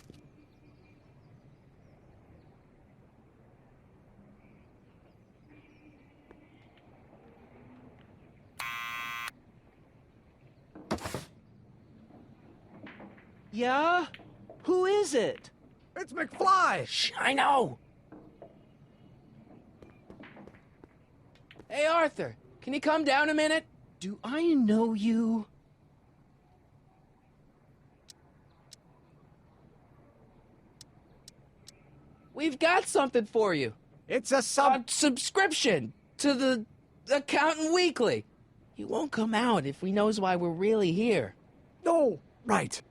Yeah? Who is it? It's McFly! Shh, I know! Hey, Arthur, can you come down a minute? Do I know you? We've got something for you. It's a subscription to the Accountant Weekly. He won't come out if he knows why we're really here. No, right.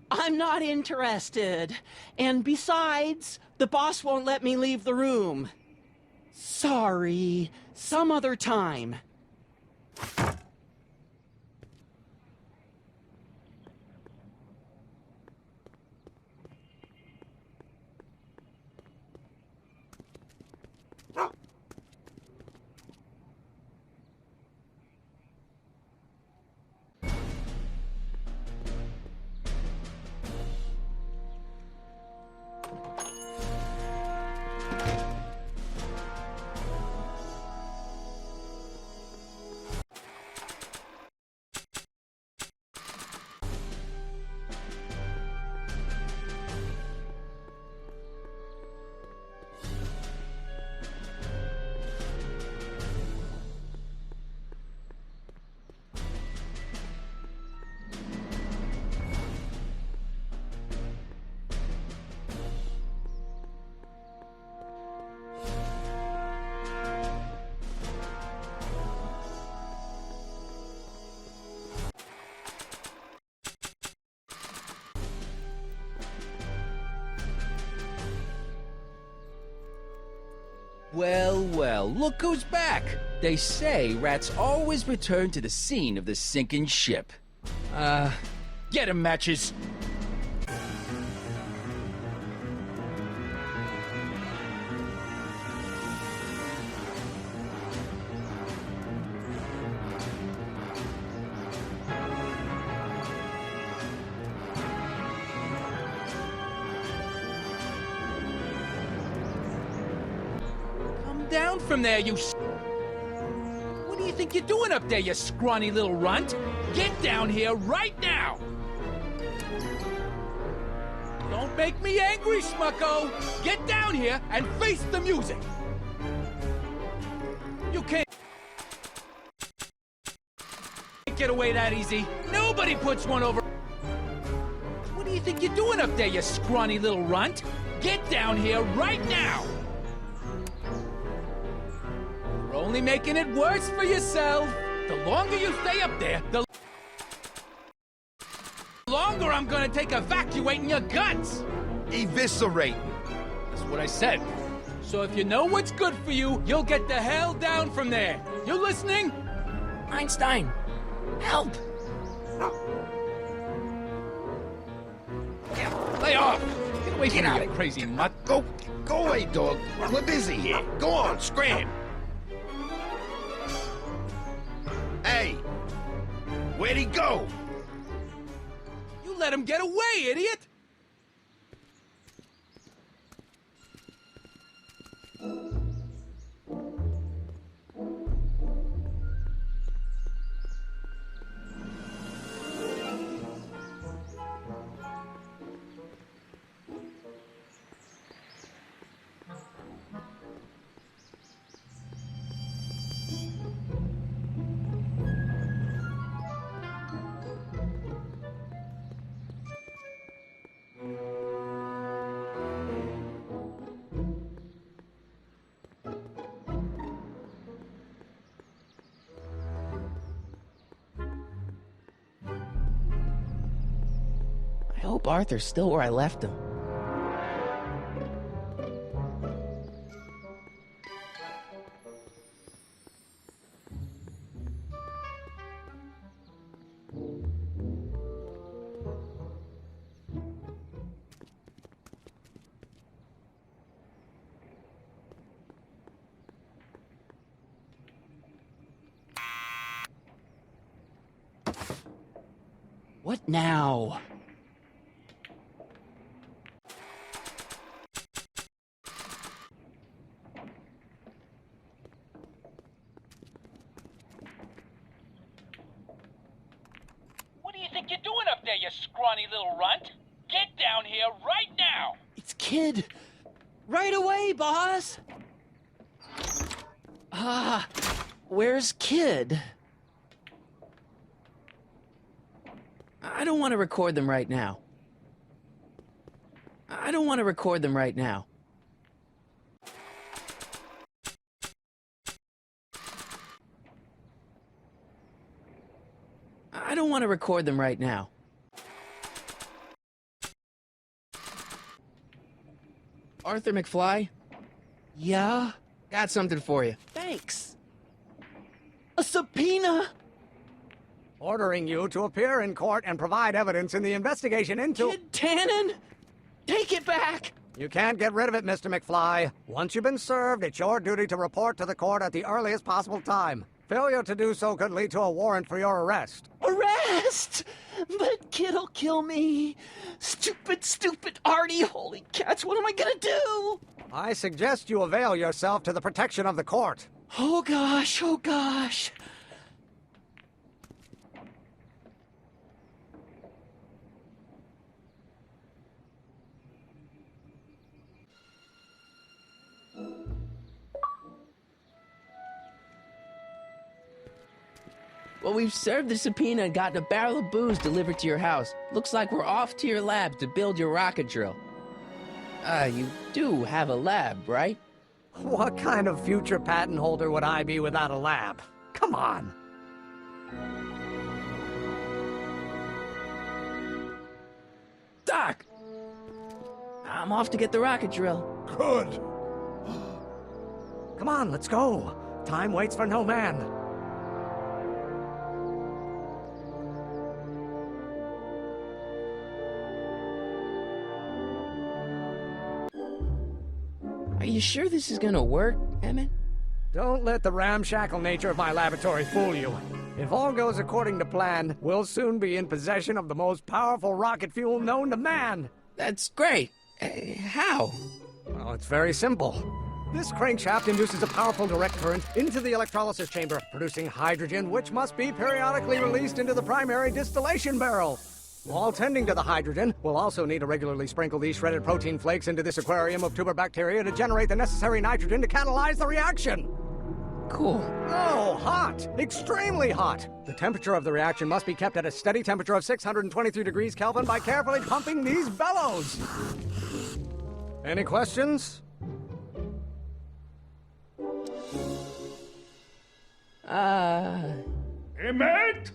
I'm not interested. And besides, the boss won't let me leave the room. Sorry, some other time. Well, well, look who's back. They say rats always return to the scene of the sinking ship. Get 'em, Matches. Down from there, you What do you think you're doing up there, you scrawny little runt? Get down here right now! Don't make me angry, Smucko! Get down here and face the music! You can't get away that easy. Nobody puts one over. What do you think you're doing up there, you scrawny little runt? Get down here right now! Only making it worse for yourself. The longer you stay up there, the longer I'm gonna take evacuating your guts. Eviscerate. That's what I said. So if you know what's good for you, you'll get the hell down from there. You listening? Einstein, help! Lay off. Get away from me, you crazy mutt. Go away, dog. We're busy here. Go on, scram. Hey! Where'd he go? You let him get away, idiot! I hope Arthur's still where I left him. What now? there, you scrawny little runt! Get down here right now! It's Kid. Right away, boss. Where's Kid? I don't want to record them right now. I don't want to record them right now. I don't want to record them right now. Arthur McFly? Yeah? Got something for you. Thanks. A subpoena? Ordering you to appear in court and provide evidence in the investigation into... Kid Tannen? Take it back! You can't get rid of it, Mr. McFly. Once you've been served, it's your duty to report to the court at the earliest possible time. Failure to do so could lead to a warrant for your arrest. Arrest? But Kid'll kill me. Stupid Artie. Holy cats, what am I gonna do? I suggest you avail yourself to the protection of the court. Oh gosh. Well, we've served the subpoena and gotten a barrel of booze delivered to your house. Looks like we're off to your lab to build your rocket drill. You do have a lab, right? What kind of future patent holder would I be without a lab? Come on. Doc! I'm off to get the rocket drill. Good. Come on, let's go. Time waits for no man. Are you sure this is gonna work, Emmett? Don't let the ramshackle nature of my laboratory fool you. If all goes according to plan, we'll soon be in possession of the most powerful rocket fuel known to man. That's great. How? Well, it's very simple. This crankshaft induces a powerful direct current into the electrolysis chamber, producing hydrogen, which must be periodically released into the primary distillation barrel. While tending to the hydrogen, we'll also need to regularly sprinkle these shredded protein flakes into this aquarium of tuber bacteria to generate the necessary nitrogen to catalyze the reaction. Cool. Oh, hot! Extremely hot! The temperature of the reaction must be kept at a steady temperature of 623 degrees Kelvin by carefully pumping these bellows. Any questions? Emmett?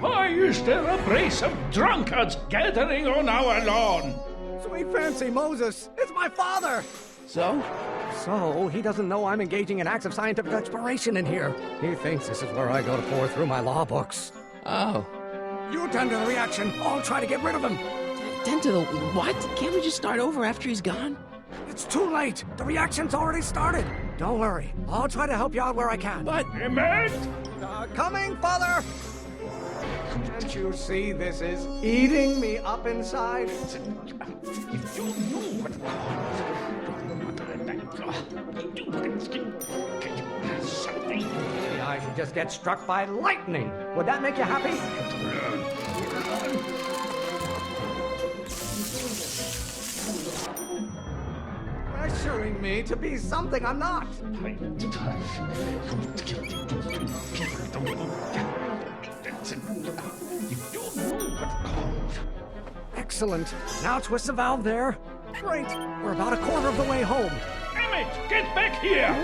Why is there a brace of drunkards gathering on our lawn? Sweet fancy Moses, it's my father! So, he doesn't know I'm engaging in acts of scientific exploration in here. He thinks this is where I go to pour through my law books. Oh. You tend to the reaction. I'll try to get rid of him. Tend to the what? Can't we just start over after he's gone? It's too late. The reaction's already started. Don't worry. I'll try to help you out where I can. But... Emmett? Coming, father! Can't you see this is eating me up inside? If you knew what something. Maybe I should just get struck by lightning. Would that make you happy? Pressuring me to be something I'm not. Excellent. Now twist the valve there. Great. We're about a quarter of the way home. Emmett, get back here!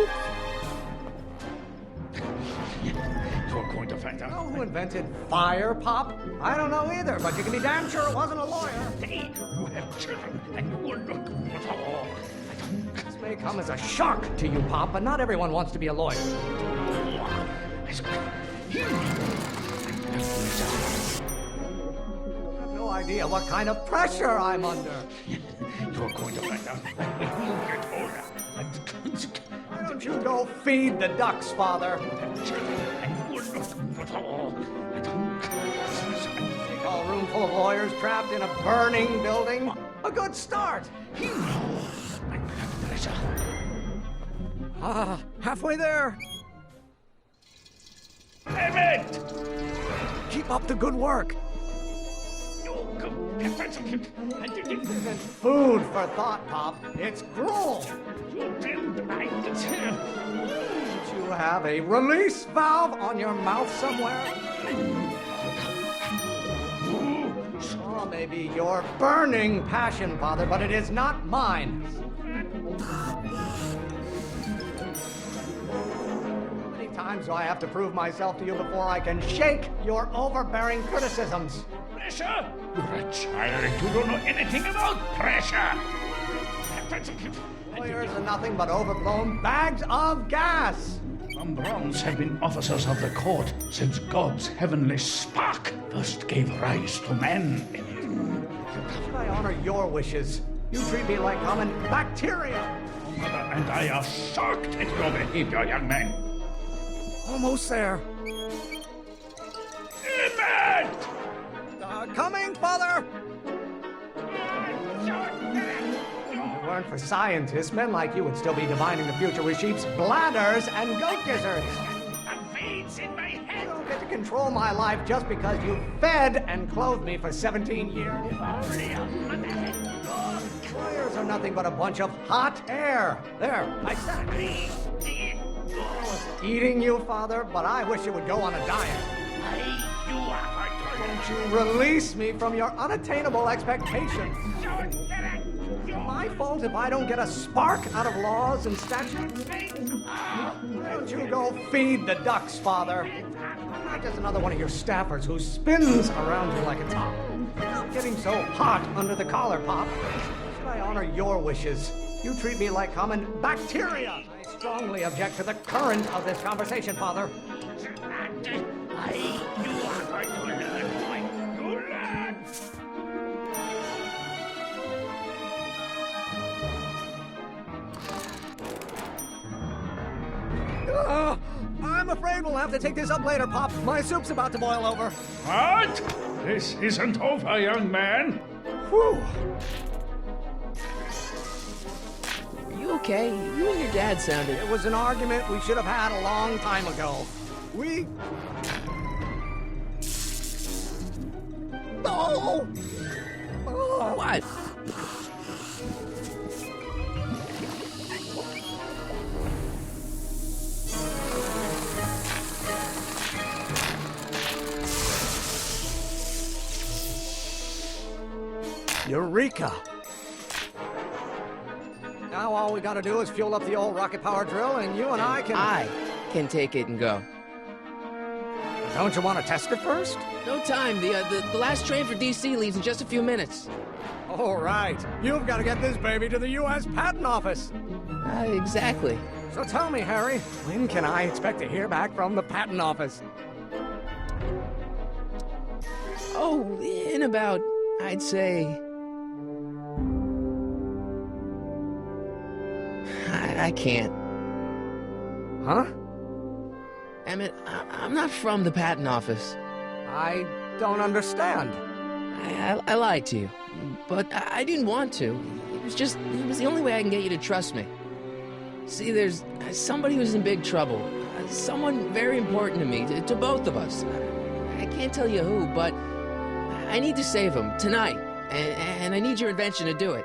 You're going to find out. You know who invented fire, Pop? I don't know either, but you can be damn sure it wasn't a lawyer. Hey, you have children, and you will look at all. This may come as a shock to you, Pop, but not everyone wants to be a lawyer. I have no idea what kind of pressure I'm under. You're going to find out when you get older. Why don't you go feed the ducks, Father? Think all room full of lawyers trapped in a burning building? A good start. Halfway there. Emmett! Keep up the good work. You Isn't food for thought, Pop. It's gruel. Don't you have a release valve on your mouth somewhere? Or maybe your burning passion, Father, but it is not mine. How many times do I have to prove myself to you before I can shake your overbearing criticisms? Pressure? You're a child. You don't know anything about pressure. Lawyers are nothing but overblown bags of gas. Some Browns have been officers of the court since God's heavenly spark first gave rise to man. Should I honor your wishes? You treat me like common bacteria. Mother and I are shocked at your behavior, young man. Almost there. Emmett! Coming, Father! If it weren't for scientists, men like you would still be divining the future with sheep's bladders and goat gizzards. Veins in my head. You don't get to control my life just because you fed and clothed me for 17 years. Lawyers are nothing but a bunch of hot air. There, I said it. I was eating you, Father, but I wish you would go on a diet. Won't you release me from your unattainable expectations? It's my fault if I don't get a spark out of laws and statutes? Why don't you go feed the ducks, Father? I'm not just another one of your staffers who spins around you like a top. Stop getting so hot under the collar, Pop. Should I honor your wishes? You treat me like common bacteria. I strongly object to the current of this conversation, Father. I'm afraid we'll have to take this up later, Pop. My soup's about to boil over. What? This isn't over, young man. Whew. Are you okay? You and your dad sounded... It was an argument we should have had a long time ago. We... Oh! Oh. What? Eureka! Now all we gotta do is fuel up the old rocket power drill and you and I can take it and go. Don't you want to test it first? No time. The last train for DC leaves in just a few minutes. All right. You've got to get this baby to the U.S. Patent Office. Exactly. So tell me, Harry, when can I expect to hear back from the Patent Office? Oh, in about, I'd say... I can't. Huh? Emmett, I'm not from the patent office. I don't understand. I lied to you, but I didn't want to. It was the only way I can get you to trust me. See, there's somebody who's in big trouble. Someone very important to me, to both of us. I can't tell you who, but I need to save him tonight, and I need your invention to do it.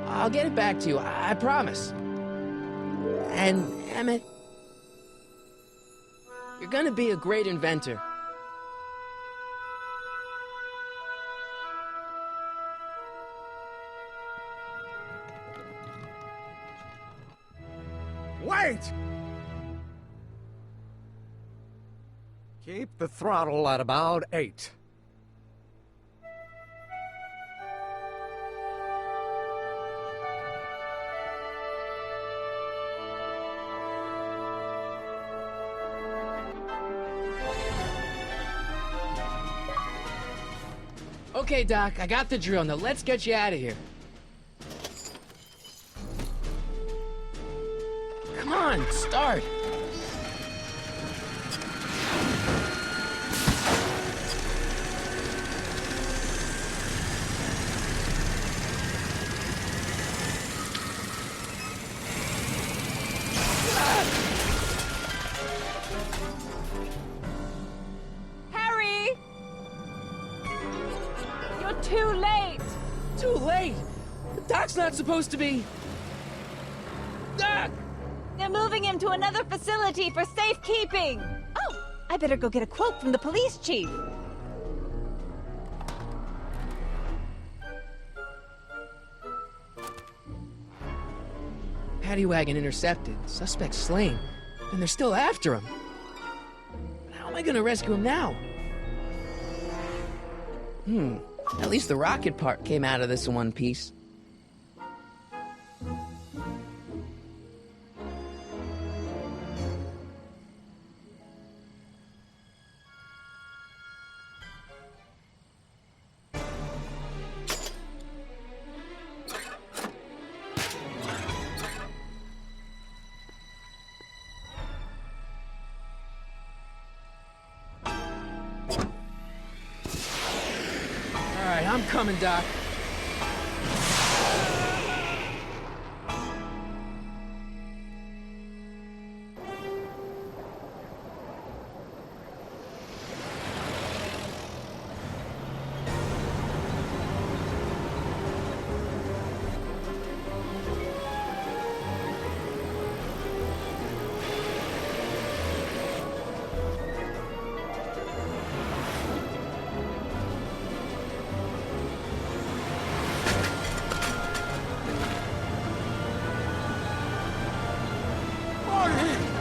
I'll get it back to you, I promise. And, Emmett, you're gonna be a great inventor. Wait! Keep the throttle at about 8. Okay, Doc, I got the drill. Now let's get you out of here. Come on, start. Harry! You're too late! Too late? The doc's not supposed to be... Doc! They're moving him to another facility for safekeeping! Oh, I better go get a quote from the police chief. Paddy wagon intercepted, suspect slain, and they're still after him. How am I gonna rescue him now? At least the rocket part came out of this in one piece. Alright, I'm coming, Doc.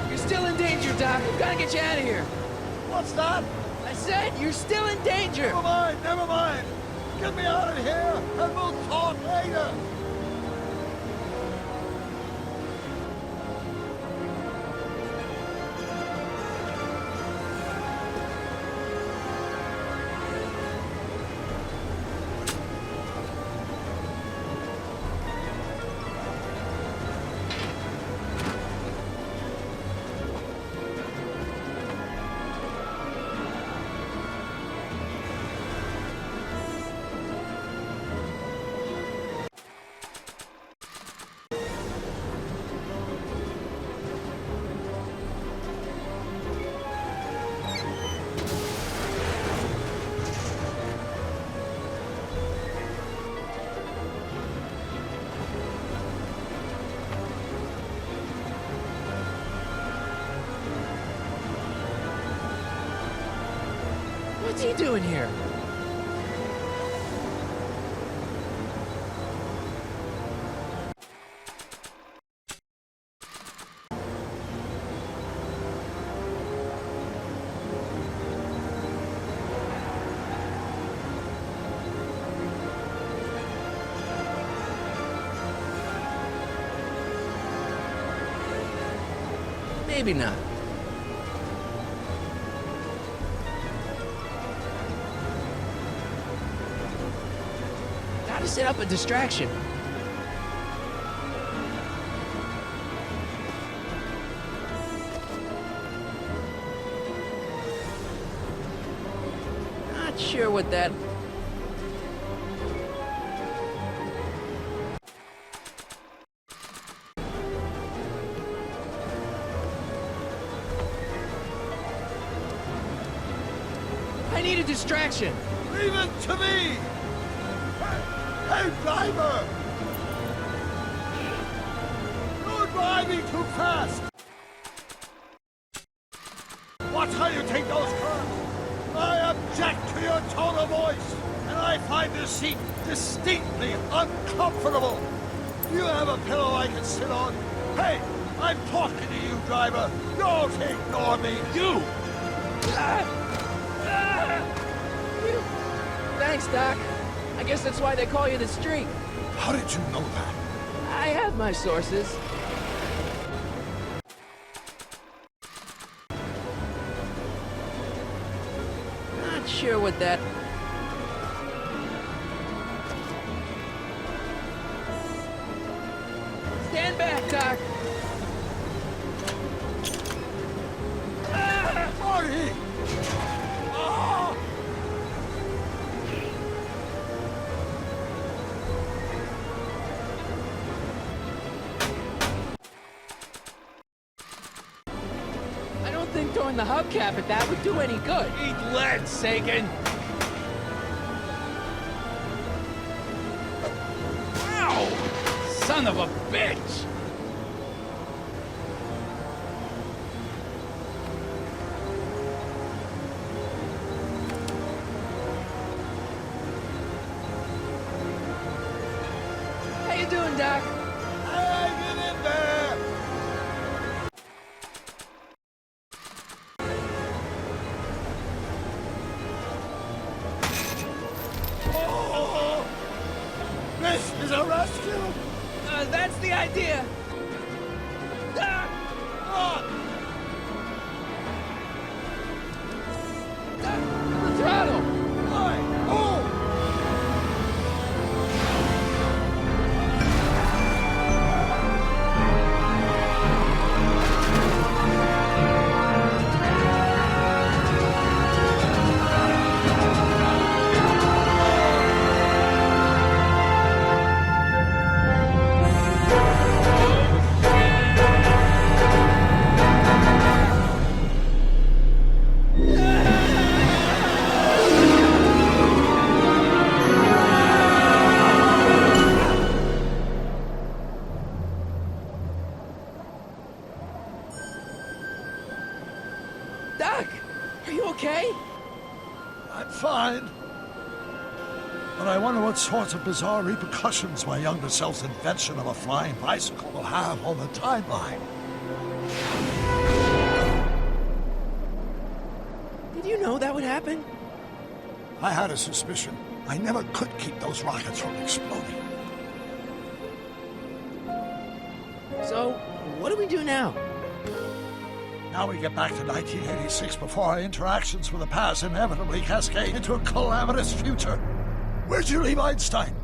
You're still in danger, Doc. We've got to get you out of here. What's that? I said you're still in danger. Never mind, never mind. Get me out of here, and we'll talk later. What's he doing here? Maybe not. Gotta set up a distraction. Not sure what that... I need a distraction. Leave it to me! Hey, driver! You're driving too fast! Watch how you take those curves! I object to your tone of voice, and I find this seat distinctly uncomfortable. Do you have a pillow I can sit on? Hey, I'm talking to you, driver! Don't ignore me! You! Thanks, Doc. I guess that's why they call you the Streak. How did you know that? I have my sources. Not sure what that... Stand back, Doc. Marty! Ah! think throwing the hubcap at that would do any good. Eat lead, Sagan! Ow! Son of a bitch! How you doing, Doc? Hang in there! Oh! This is a rescue! That's the idea. Ah! The throttle. Oh! Doc, are you okay? I'm fine. But I wonder what sorts of bizarre repercussions my younger self's invention of a flying bicycle will have on the timeline. Did you know that would happen? I had a suspicion. I never could keep those rockets from exploding. So, what do we do now? Now we get back to 1986 before our interactions with the past inevitably cascade into a calamitous future. Where'd you leave Einstein?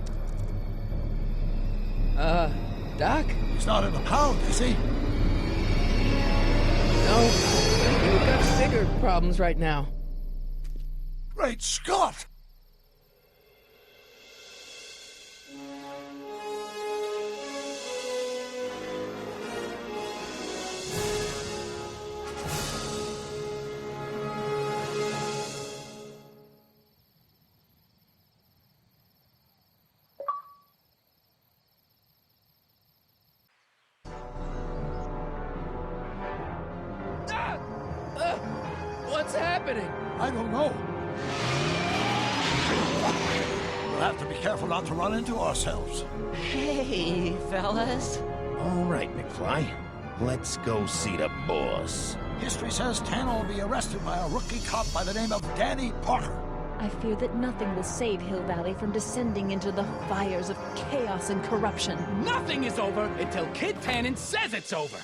Doc? He's not in the pound, is he? No, I think we've got bigger problems right now. Great Scott! What's happening? I don't know. We'll have to be careful not to run into ourselves. Hey, fellas. All right, McFly. Let's go see the boss. History says Tanner will be arrested by a rookie cop by the name of Danny Parker. I fear that nothing will save Hill Valley from descending into the fires of chaos and corruption. Nothing is over until Kid Tannen says it's over!